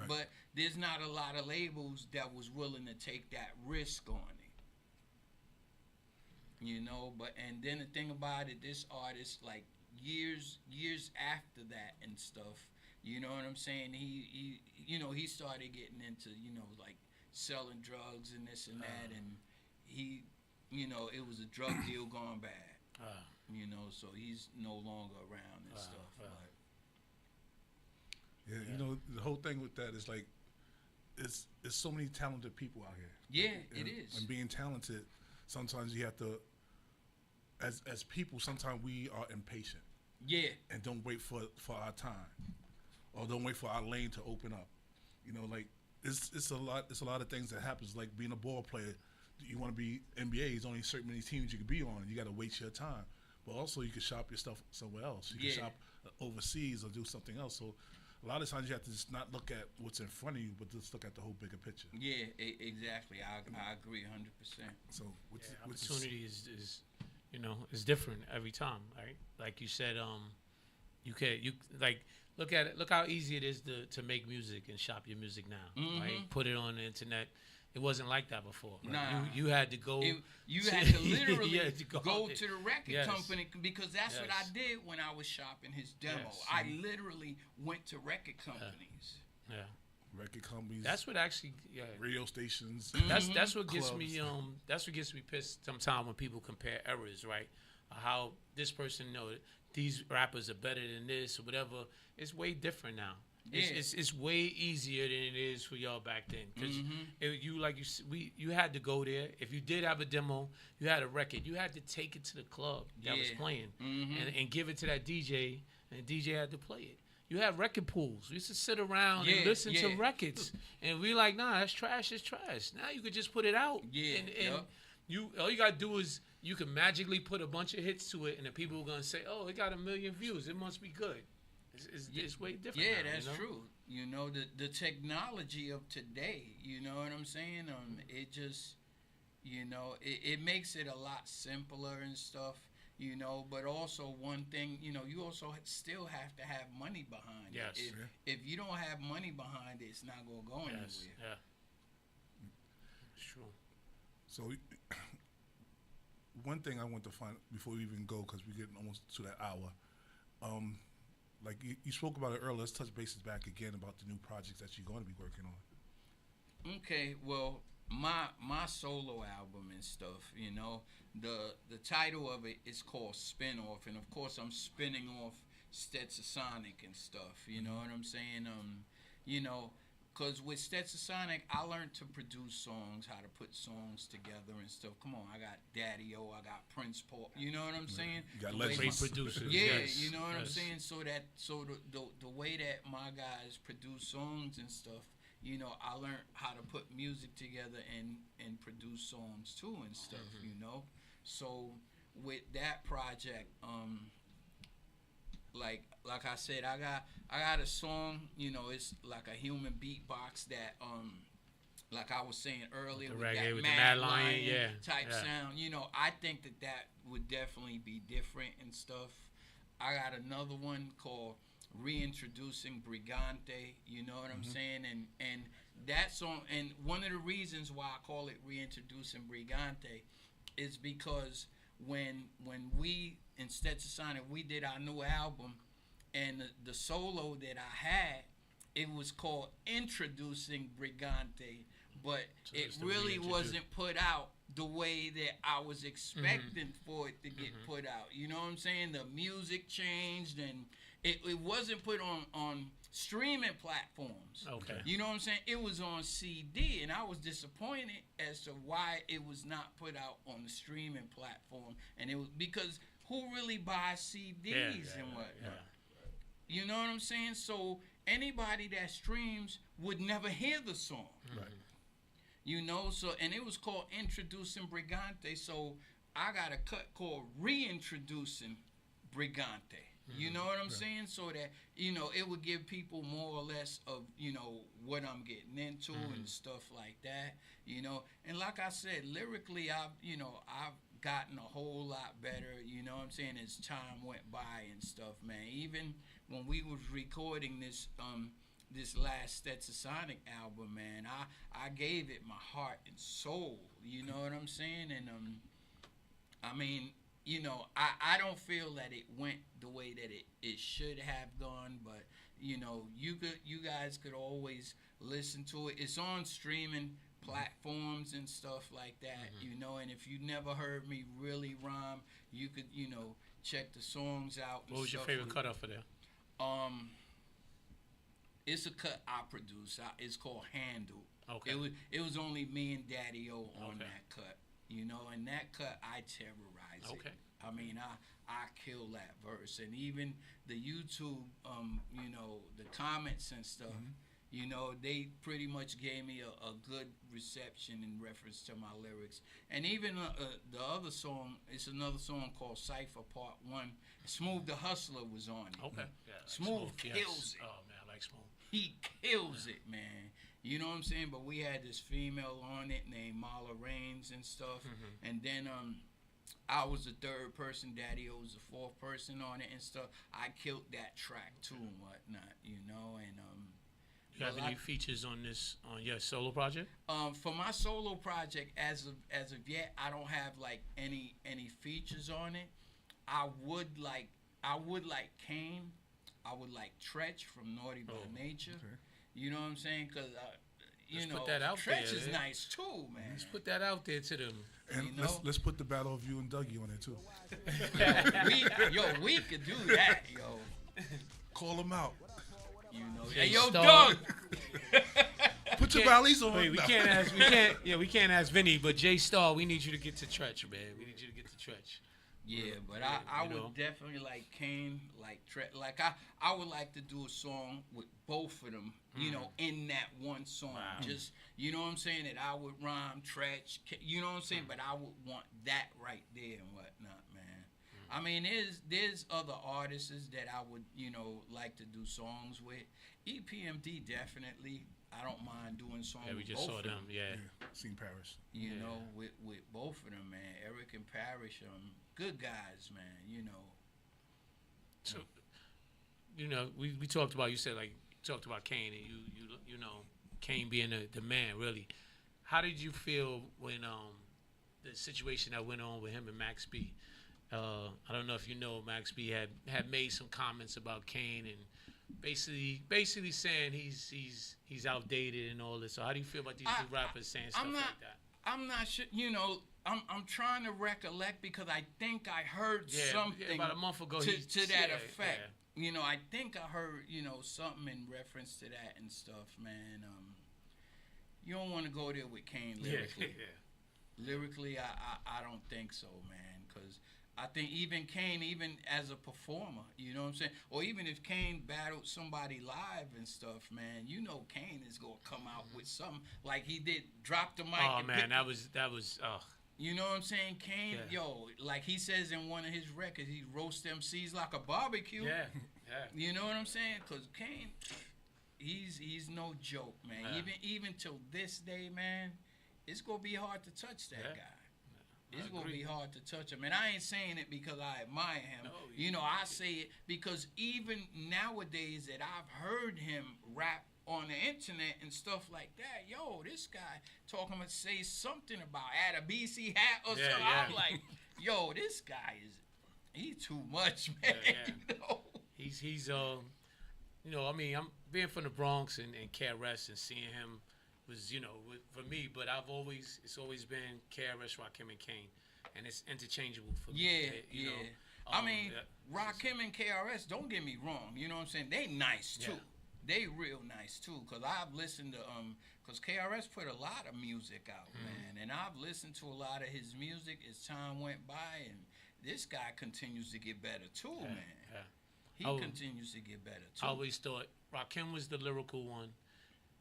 But there's not a lot of labels that was willing to take that risk on it. You know, and then the thing about it, this artist, like years after that and stuff, you know what I'm saying? He you know, he started getting into, you know, like selling drugs and this and that, and he, you know, it was a drug deal gone bad. You know, so he's no longer around and stuff. But you know, the whole thing with that is like, it's so many talented people out here. Yeah, it is. And being talented, sometimes you have to, as people, sometimes we are impatient. Yeah. And don't wait for our time, or don't wait for our lane to open up. You know, like it's a lot of things that happens. Like being a ball player, you want to be NBA. There's only certain many teams you can be on. You got to wait your time. But also, you can shop your stuff somewhere else. You can shop overseas or do something else. So a lot of times you have to just not look at what's in front of you, but just look at the whole bigger picture. Yeah, exactly. I agree 100%. So opportunity is you know, is different every time, right? Like you said, you like look at it. Look how easy it is to make music and shop your music now, right? Put it on the internet. It wasn't like that before. Right? Nah, you had to go. You had to literally go to the record company, because that's what I did when I was shopping his demo. I literally went to record companies. Record companies. That's what actually. Radio stations. That's what gets clubs. me. That's what gets me pissed sometimes when people compare eras, right? How this person these rappers are better than this or whatever. It's way different now. It's way easier than it is for y'all back then, because you had to go there. If you did have a demo, you had a record, you had to take it to the club that was playing and give it to that DJ, and the DJ had to play it. You had record pools. We used to sit around and listen to records, and we like, nah, that's trash. It's trash. Now you could just put it out, and all you gotta do is you can magically put a bunch of hits to it, and the people are gonna say, oh, it got 1 million views. It must be good. It's way different. Yeah, now, that's true. You know, the technology of today, you know what I'm saying? It just, you know, it makes it a lot simpler and stuff, you know, but also one thing, you know, you also still have to have money behind it. If you don't have money behind it, it's not going to go anywhere. Yeah. It's true. So one thing I want to find before we even go, because we're getting almost to that hour, like you spoke about it earlier. Let's touch bases back again about the new projects that you're going to be working on. Okay, well, my solo album and stuff, you know, the title of it is called Spin Off, and of course I'm spinning off Stetsasonic and stuff. You know what I'm saying? You know, Cause with Stetsasonic, I learned to produce songs, how to put songs together and stuff. Come on, I got Daddy O, I got Prince Paul. You know what I'm saying? You got The way legends. my- producers, Yeah, yes, you know what I'm yes. saying. So the way that my guys produce songs and stuff, you know, I learned how to put music together and produce songs too and stuff. You know, so with that project, like I said, I got a song, you know, it's like a human beatbox that like I was saying earlier, The with reggae, that with the Mad Mad Lion Lion, yeah, type yeah. sound. You know, I think that would definitely be different and stuff. I got another one called Reintroducing Brigante, you know what I'm saying? And that song, and one of the reasons why I call it Reintroducing Brigante is because when we in Stetsasonic, we did our new album, and the solo that I had, it was called Introducing Brigante, but So it it's the really reintroduce. wasn't put out the way that I was expecting for it to get put out. You know what I'm saying? The music changed, and it wasn't put on streaming platforms. Okay. You know what I'm saying? It was on CD, and I was disappointed as to why it was not put out on the streaming platform. And it was because who really buys CDs and whatnot? You know what I'm saying? So anybody that streams would never hear the song. Right. You know, so, and it was called Introducing Brigante, so I got a cut called Reintroducing Brigante. You know what I'm saying? So that, you know, it would give people more or less of, you know, what I'm getting into and stuff like that, you know. And like I said, lyrically, I've gotten a whole lot better, you know what I'm saying, as time went by and stuff, man. Even when we was recording this last Stetsasonic album, man, I gave it my heart and soul, you know what I'm saying? And I mean, you know, I don't feel that it went the way that it should have gone, but you know, you guys could always listen to it. It's on streaming platforms and stuff like that, you know, and if you never heard me really rhyme, you could, you know, check the songs out. And What was your favorite cut off of there? It's a cut I produced. It's called Handle. Okay. It was only me and Daddy O on Okay. that cut, you know, and that cut I terrorized Okay. it. I mean, I kill that verse, and even the YouTube, you know, the comments and stuff, you know, they pretty much gave me a good reception in reference to my lyrics. And even the other song, it's another song called Cypher Part 1. Smooth the Hustler was on it. Okay. Yeah, like Smooth kills yes. it. Oh man, I like Smooth. He kills it, man. You know what I'm saying? But we had this female on it named Mala Rains and stuff. And then I was the third person, Daddy O was the fourth person on it and stuff. I killed that track too and whatnot, you know. And You have any features on your solo project? for my solo project, as of yet, I don't have like any features on it. I would like Kane. I would like Tretch from Naughty by Nature. okay. You know what I'm saying? Because you Let's know, put that out Tretch there, is eh? nice too, man. Let's put that out there to them. And You know? let's put the battle of you and Dougie on it too. we could do that, yo. Call them out. You know, Jay hey, yo, Star. Doug. Put your Can't- valleys on. Wait, we No. can't ask Vinny, but Jay Star, we need you to get to Tretch, man. We need you to get to Tretch. Yeah, but I You know? would definitely like Kane, like Tretch. Like I would like to do a song with both of them, you know, in that one song. Wow. Just, you know what I'm saying, that I would rhyme Tretch, you know what I'm saying, but I would want that right there and whatnot, man. I mean, there's other artists that I would, you know, like to do songs with. EPMD definitely. I don't mind doing songs Yeah, we with just both saw of them. Yeah. Seen Paris. You know, with both of them, man. Eric and Parrish, good guys, man. You know. So, you know, we talked about, you said like talked about Kane, and you know, Kane being the man, really. How did you feel when the situation that went on with him and Max B? I don't know if you know, Max B had made some comments about Kane and basically saying he's outdated and all this. So how do you feel about these new rappers saying stuff like that? I'm not sure. You know, I'm trying to recollect because I think I heard something about a month ago to that effect. you know, I think I heard, you know, something in reference to that and stuff, man. You don't want to go there with Kane lyrically. Lyrically, I don't think so, man, because I think even Kane, even as a performer, you know what I'm saying? Or even if Kane battled somebody live and stuff, man, you know Kane is going to come out with something like he did, drop the mic. Oh, and man, that was, you know what I'm saying? Kane, yo, like he says in one of his records, he roasts MCs like a barbecue. Yeah. You know what I'm saying? Because Kane, he's no joke, man. Even till this day, man, it's going to be hard to touch that guy. It's going to be hard to touch him. And I ain't saying it because I admire him. No, you know, I say it because even nowadays that I've heard him rap on the internet and stuff like that, yo, this guy talking about say something about add a BC hat or something. I'm like, yo, this guy he's too much, man. You know? He's you know, I mean, I'm being from the Bronx and KRS and seeing him was, you know, for me, but it's always been KRS, Rakim, and Kane, and it's interchangeable for me. You know, I mean, Rakim and KRS, don't get me wrong, you know what I'm saying? They nice too. They real nice too, cause I've listened to cause KRS put a lot of music out, man, and I've listened to a lot of his music as time went by, and this guy continues to get better too, man. He continues to get better too. I always thought Rakim was the lyrical one.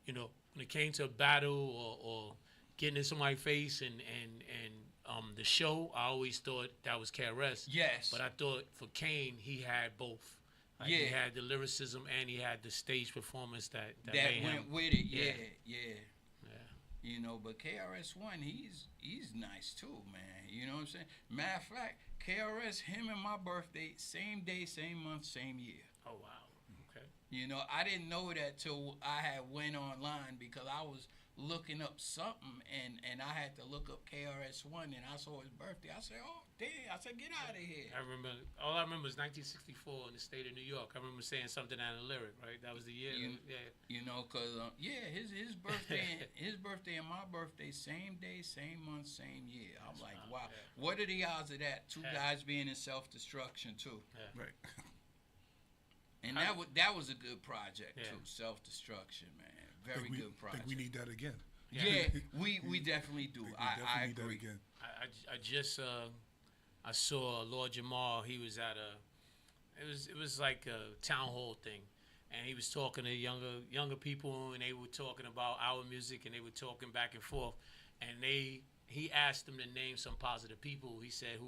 You know, when it came to a battle or getting in somebody's face and the show, I always thought that was KRS. Yes. But I thought for Kane, he had both. Like he had the lyricism and he had the stage performance that made went him. with it. Yeah. You know, but KRS-One, he's nice too, man. You know what I'm saying? Matter of fact, KRS, him and my birthday, same day, same month, same year. Oh, wow. Okay. You know, I didn't know that till I had went online because I was looking up something and I had to look up KRS-One and I saw his birthday. I said, oh, damn. I said, get out of here. All I remember is 1964 in the state of New York. I remember saying something out of the lyric, right? That was the year. You know, because, his birthday his birthday and my birthday, same day, same month, same year. I'm like, wow. What are the odds of that? Two guys being in self-destruction, too. Right. And that was a good project, too. Self-destruction, man. Very good project. I think we need that again. Yeah, we definitely do. I agree. Need that again. I just I saw Lord Jamar. He was at it was like a town hall thing, and he was talking to younger people, and they were talking about our music, and they were talking back and forth, and he asked them to name some positive people. He said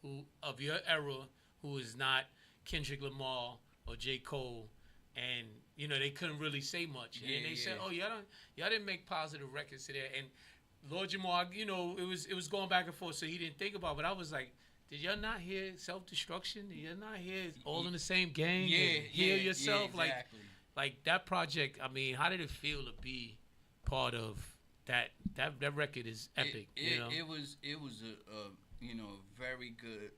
who of your era who is not Kendrick Lamar or J. Cole. And you know they couldn't really say much, and they said, "Oh, y'all didn't make positive records today." And Lord Jamar, you know, it was going back and forth, so he didn't think about it. But I was like, "Did y'all not hear self-destruction? Did y'all not hear all in the same gang? Hear yourself?" Exactly. Like that project. I mean, how did it feel to be part of that? That record is epic. You know, it was a you know very good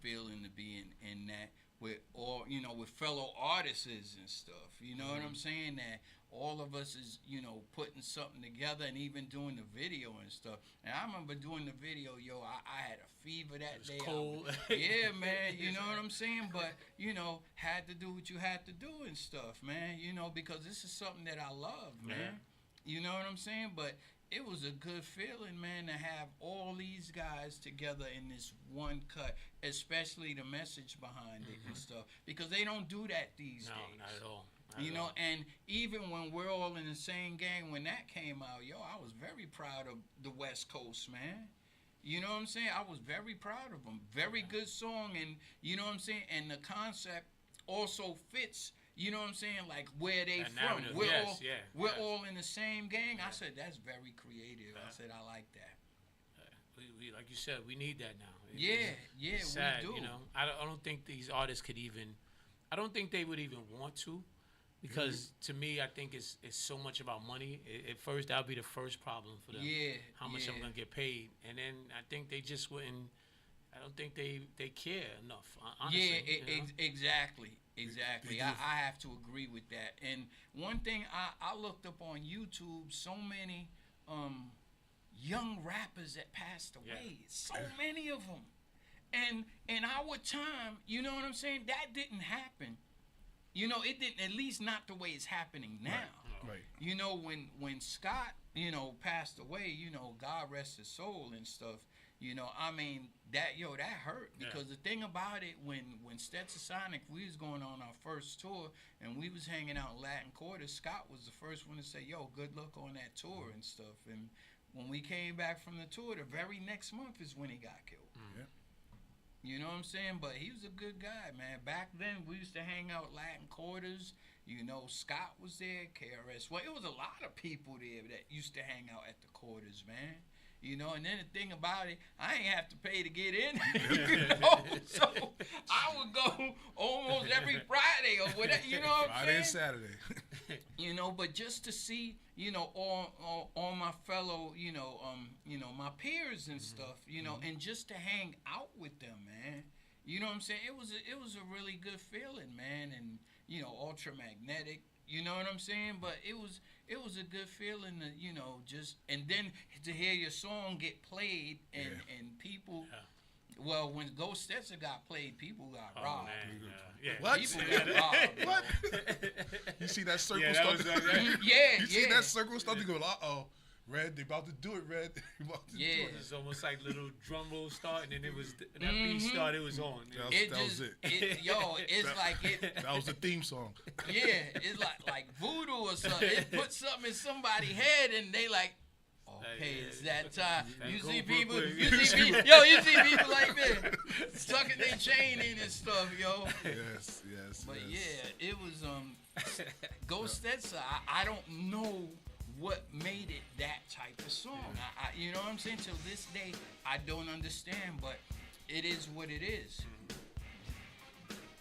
feeling to be in that. With all, you know, with fellow artists and stuff, you know what I'm saying? That all of us is, you know, putting something together and even doing the video and stuff. And I remember doing the video, I had a fever that day. Cold. Yeah, man, you know what I'm saying? But, you know, had to do what you had to do and stuff, man, you know, because this is something that I love, man. You know what I'm saying? But it was a good feeling, man, to have all these guys together in this one cut, especially the message behind it and stuff, because they don't do that these days. No, not at all. You know, and even when we're all in the same gang, when that came out, I was very proud of the West Coast, man. You know what I'm saying? I was very proud of them. Very good song, and you know what I'm saying? And the concept also fits. You know what I'm saying? Like where they from. We're all in the same gang. I said that's very creative. I said I like that. We like you said, we need that now. It's sad, we do. You know, I don't think these artists could even. I don't think they would even want to, because to me, I think it's so much about money. At first, that'll be the first problem for them. How much I'm gonna get paid, and then I think they just wouldn't. I don't think they care enough. Honestly, exactly. I have to agree with that. And one thing I looked up on YouTube, so many young rappers that passed away. So many of them. And in our time, you know what I'm saying? That didn't happen. you know, it didn't, at least not the way it's happening now. Right. You know, when Scott, you know, passed away, you know, God rest his soul and stuff, you know, I mean, that hurt. Because the thing about it, when Stetsasonics, we was going on our first tour, and we was hanging out in Latin Quarter, Scott was the first one to say, yo, good luck on that tour and stuff. And when we came back from the tour, the very next month is when he got killed. Yeah. You know what I'm saying? But he was a good guy, man. Back then, we used to hang out Latin Quarters. You know, Scott was there, KRS. Well, it was a lot of people there that used to hang out at the Quarters, man. You know, and then the thing about it, I ain't have to pay to get in. You know? So I would go almost every Friday or whatever. You know what I'm Friday saying? and Saturday. You know, but just to see, you know, all my fellow, you know, my peers and stuff, you know, and just to hang out with them, man. You know what I'm saying? It was a really good feeling, man, and you know, ultramagnetic. You know what I'm saying? But it was a good feeling to, you know, just, and then to hear your song get played and people. Well, when Ghost Stetson got played, people got robbed. Man, What? People got robbed. What? You see that circle that start was to Yeah, You see yeah. that circle start to go, uh-oh. Red, they about to do it, Red. They about to do it. It's almost like little drum roll starting, and it was that beat started. It was on. That was it. It's like it. That was the theme song. Yeah, it's like voodoo or something. It put something in somebody's head, and they like, okay, it's that time. You see people people like that sucking their chain in and stuff, yo. Yes. But yeah, it was Ghost Stetson. I don't know what made it that type of song. I you know what I'm saying? Till this day, I don't understand, but it is what it is.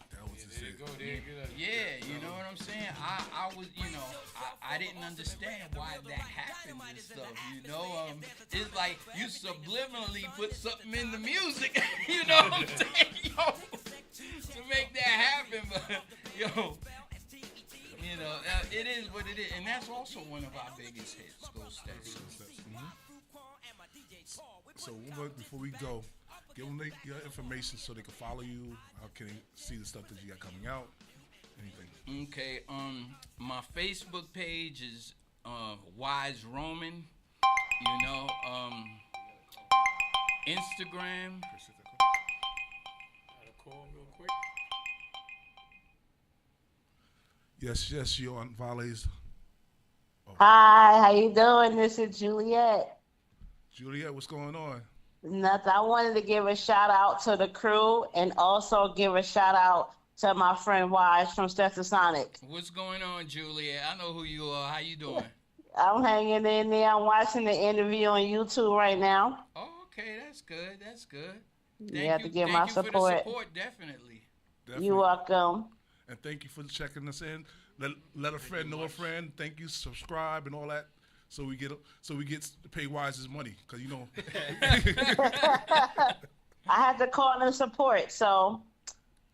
That was Yeah, you know what I'm saying? I was, you know, I didn't understand why that happened and stuff, you know? It's like you subliminally put something in the music, you know what I'm saying? Yo, to make that happen, but, yo, you know, it is what it is. And that's also one of our biggest hits, Ghost Stetson. So before we go, give them your information so they can follow you. How can they see the stuff that you got coming out? Anything. Okay, my Facebook page is Wise Roman. You know, Instagram. Call real quick. Yes, you're on Vale's. Hi, how you doing? This is Juliet. Juliet, what's going on? Nothing. I wanted to give a shout out to the crew and also give a shout out to my friend Wise from Stetsasonics. What's going on, Juliet? I know who you are. How you doing? I'm hanging in there. I'm watching the interview on YouTube right now. Oh, okay, that's good. That's good. You have to give my support. For the support, definitely. You're welcome. And thank you for checking us in. Let a friend know a friend. Thank you. Subscribe and all that. So we get to pay Wise's money, because you know. I had to call and support, so.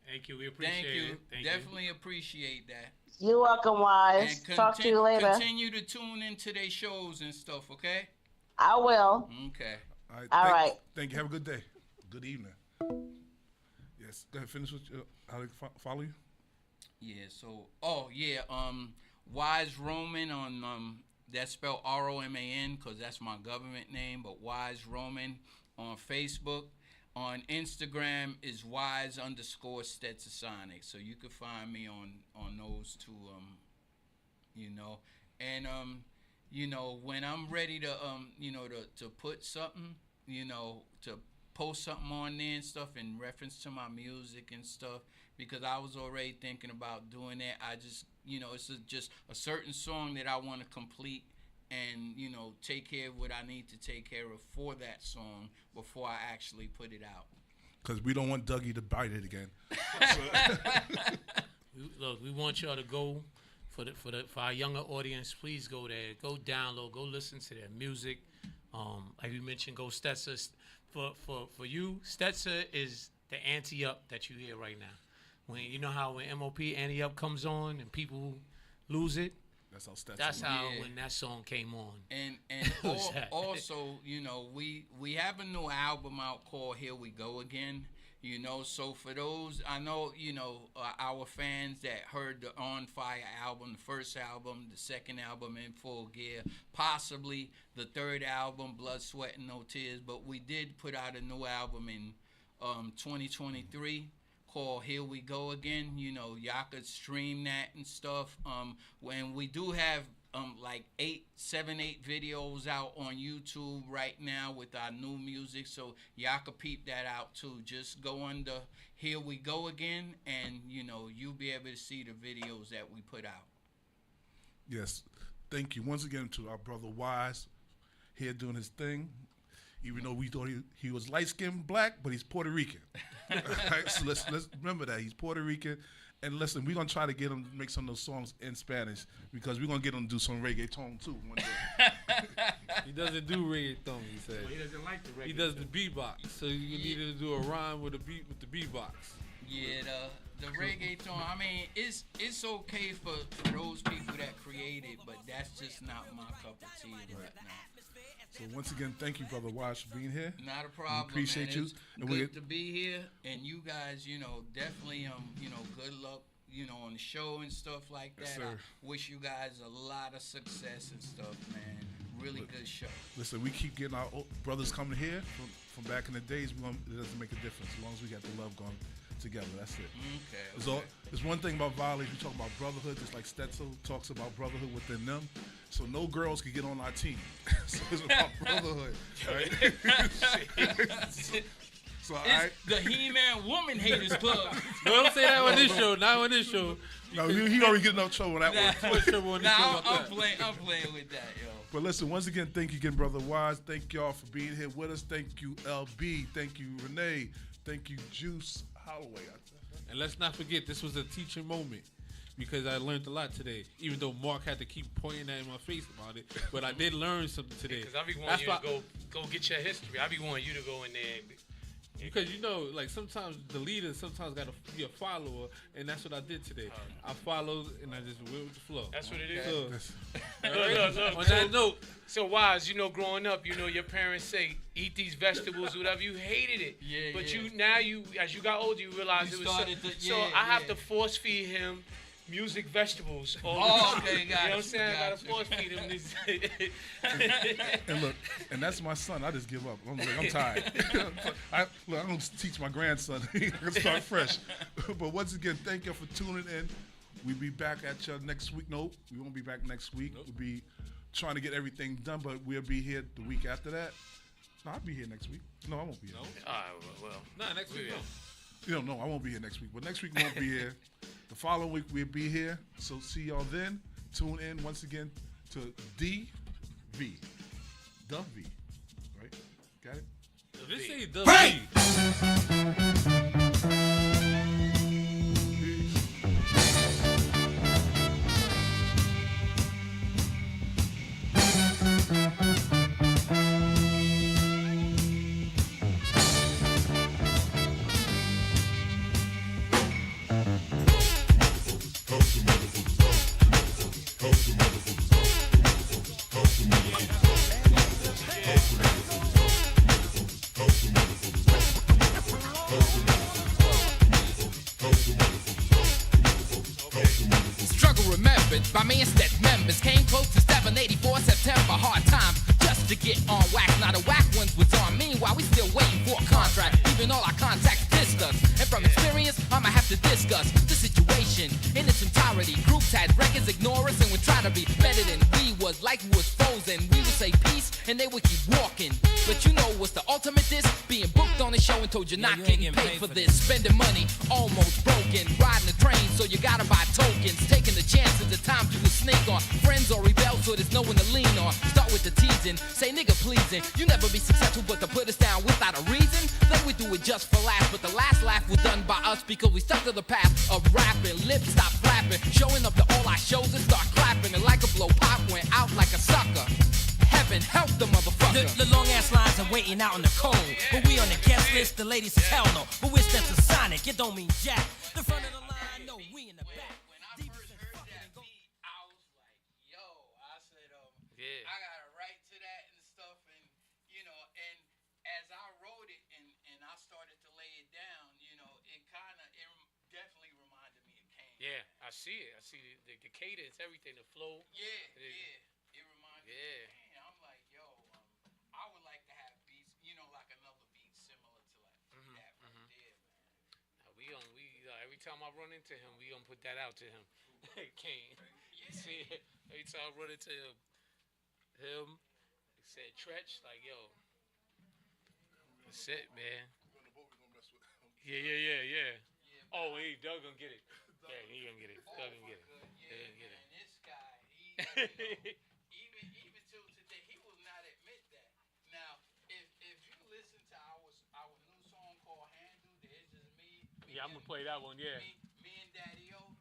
Thank you. We appreciate it. Thank Definitely appreciate that. You're welcome, Wise. And Talk to you later. Continue to tune into their shows and stuff, okay? I will. Okay. All right. Thank you. Have a good day. Good evening. Yes. Go ahead. Finish with how they follow you. Yeah. So. Wise Roman on that's spelled ROMAN because that's my government name, but Wise Roman on Facebook. On Instagram is Wise_Stetsasonics. So you can find me on those two, you know. And you know, when I'm ready to you know, to put something, you know, to post something on there and stuff in reference to my music and stuff, because I was already thinking about doing that. I just, you know, it's just a certain song that I want to complete and, you know, take care of what I need to take care of for that song before I actually put it out. Because we don't want Dougie to bite it again. Look, we want y'all to go for our younger audience. Please go there, go download, go listen to their music. Like we mentioned, go Stetson. For you, Stetson is the ante up that you hear right now. When you know how when MOP ante up comes on and people lose it. That's how Stetson. That's how when that song came on. And also, you know, we have a new album out called Here We Go Again. You know, so for those, I know, our fans that heard the On Fire album, the first album, the second album, In Full Gear, possibly the third album, Blood, Sweat, and No Tears, but we did put out a new album in 2023 called Here We Go Again. Y'all could stream that and stuff. When we do have like 7, 8 videos out on YouTube right now with our new music, so y'all can peep that out too. Just go under Here We Go Again, and you'll be able to see the videos that we put out. Yes, thank you once again to our brother Wise here doing his thing. Even though we thought he was light-skinned black, but he's Puerto Rican. Right? So let's remember that he's Puerto Rican. And listen, we're going to try to get him to make some of those songs in Spanish because we're going to get him to do some reggaeton too one day. He doesn't do reggaeton, he said. Well, he doesn't like the reggaeton. He does the beatbox. So you need to do a rhyme with the beatbox. Yeah, the reggaeton, I mean, it's okay for those people that create it, but that's just not my cup of tea right now. So once again, thank you, Brother Wash, for being here. Not a problem. We appreciate man. you. It's And good to be here, and you guys, definitely, good luck, on the show and stuff like that. Yes, sir. I wish you guys a lot of success and stuff, man. Really good show. Listen, we keep getting our brothers coming here from back in the days. It doesn't make a difference as long as we got the love going together. That's it. Okay. There's one thing about violence. We talk about brotherhood, just like Stetso talks about brotherhood within them. So no girls can get on our team. So it's about brotherhood, right? So the He-Man Woman Haters Club. No, don't say that on this show. Not on this show. No, he already getting enough trouble on that one. I'm playing with that, yo. But listen, once again, thank you again, Brother Wise. Thank y'all for being here with us. Thank you, LB. Thank you, Renee. Thank you, Juice Holloway. And let's not forget, this was a teaching moment because I learned a lot today. Even though Mark had to keep pointing that in my face about it, but I did learn something today. Because I be wanting you to go get your history. I be wanting you to go in there. Because like sometimes the leader sometimes got to be a follower, and that's what I did today. I followed and I just went with the flow. That's what it is. Look, on that note, so Wise, growing up, your parents say eat these vegetables, whatever. You hated it, but as you got older, you realized it was so. I have to force feed him music vegetables. Okay, you know what I'm saying? I gotta force feed him this. And look, and that's my son. I just give up. I'm tired. I'm gonna teach my grandson. He can start fresh. But once again, thank you for tuning in. We'll be back at you next week. No, we won't be back next week. We'll be trying to get everything done, but we'll be here the week after that. No, I'll be here next week. No, I won't be here. Next week. No, I won't be here next week. But next week we won't be here. The following week we'll be here. So see y'all then. Tune in once again to DV. The V. Right? Got it? Just say the V. Struggle remembered by me and Stet members. Came close to 784 September. Hard time just to get on whack. Now the whack ones was on. Meanwhile, we still waiting for a contract. Even all our contacts dissed us. And from experience, I'ma have to discuss the situation in its entirety. Groups had records ignore us and would try to be better than we was. Like we was frozen. We would say peace and they would keep walking. But you know what's the ultimate diss? Being booked on the show and told you're not getting paid for this. Spending money almost broken. Riding the train so you gotta buy tokens. Taking the chances at times you can sneak on friends or rebel so there's no one to lean on. Start with the teasing, say nigga pleasing. You never be successful but to put us down without a reason. Then we do it just for laughs, but the last laugh was done by us because we stuck to the path of rapping. Lips stop flapping, showing up to all our shows and start clapping. And like a blow pop went out like a sucker. Heaven help the motherfucker. The long ass lines are waiting out in the cold. But we on the guest list, the ladies says hell no. But we're Stetsasonics, it don't mean jack. The front of the line, no, we in the back. I gotta write to that and stuff, and and as I wrote it and I started to lay it down, see it. I see the cadence, everything, the flow. Yeah. It reminds me. Man, I'm like, yo, I would like to have beats, like another beat similar to like that right there, man. Every time I run into him, we gonna put that out to him. Kane. See it? Every time I run into him, he said Tretch, like, yo, that's it, man. Yeah. Oh, Doug gonna get it. Yeah, he gonna get it. Doug gonna get it. Yeah, man, this guy, even till today, he will not admit that. Now, if you listen to our new song called Handle, There's Just Me. Yeah, I'm gonna play that one. Yeah. Me and Daddy O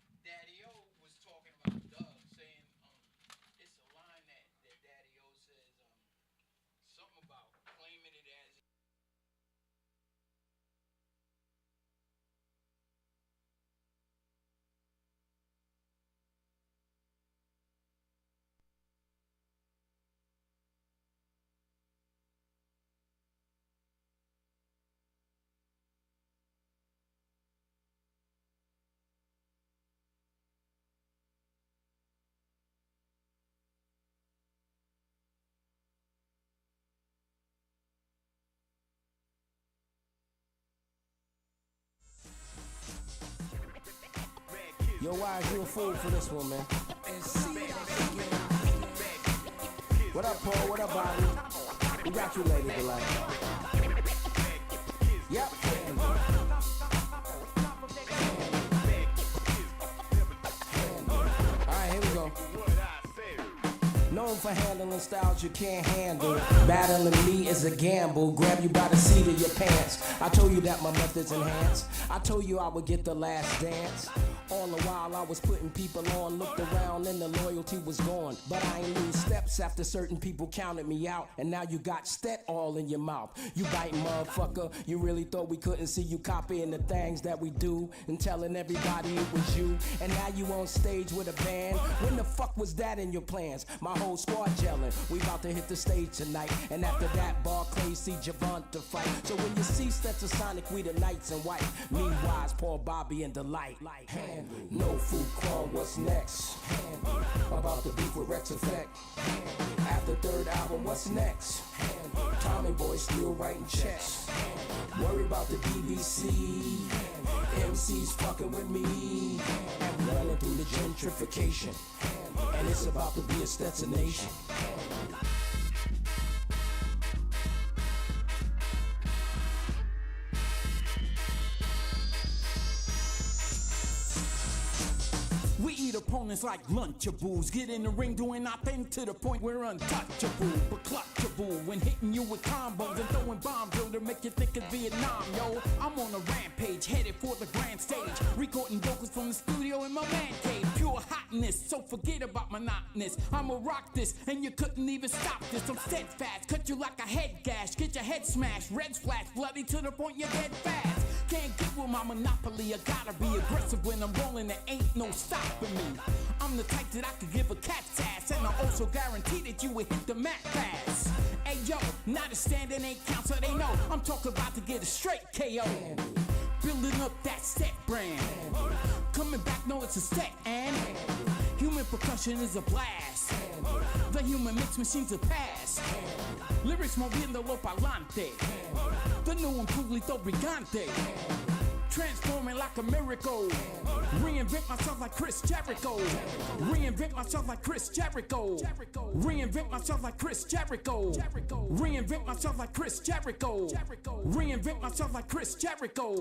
was talking about Doug, saying it's a line that Daddy O says something about claiming it as. Yo, why is you a fool for this one, man? What up, Paul? What up, Bobby? We got you later, Delight. Yep. Alright, here we go. Known for handling styles you can't handle. Battling me is a gamble. Grab you by the seat of your pants. I told you that my methods enhance. I told you I would get the last dance. All the while I was putting people on. Looked around and the loyalty was gone. But I ain't lose steps after certain people counted me out. And now you got Stet all in your mouth. You biting motherfucker. You really thought we couldn't see you copying the things that we do and telling everybody it was you. And now you on stage with a band. When the fuck was that in your plans? My whole squad gelling. We about to hit the stage tonight. And after that, Barclay see Javon to fight. So when you see Stetsasonics, we the knights in white. Meanwhile, Paul, Bobby, and Delight. Handle. No food call, what's next? Handle. About the beef with Rex Effect. Handle. After third album, what's next? Handle. Tommy Boy still writing checks. Handle. Worry about the BBC. Handle. MCs fucking with me. And running through the gentrification. Handle. And it's about to be a Stetsonation. We eat opponents like Lunchables. Get in the ring doing our thing to the point we're untouchable, but clutchable. When hitting you with combos and throwing bombs, yo, to make you think it's Vietnam, yo. I'm on a rampage, headed for the grand stage. Recording vocals from the studio in my man cave. Pure hotness, so forget about monotonous. I'ma rock this, and you couldn't even stop this. I'm steadfast, cut you like a head gash. Get your head smashed, red splash, bloody to the point you're dead fast. Can't get with my monopoly, I gotta be aggressive when I'm rolling, there ain't no stopping me. I'm the type that I could give a cat's ass, and I also guarantee that you will hit the mat fast. Hey yo, not a standing ain't count, so they know I'm talking about to get a straight KO. Building up that Stet brand. Coming back, no, it's a Stet, and human percussion is a blast. The human mix machine's a pass. Lyrics moviendo lo pa'lante. The new improved Lito Brigante. Transforming like a miracle. Reinvent myself like Chris Jericho. Reinvent myself like Chris Jericho. Reinvent myself like Chris Jericho. Reinvent myself like Chris Jericho. Reinvent myself like Chris Jericho.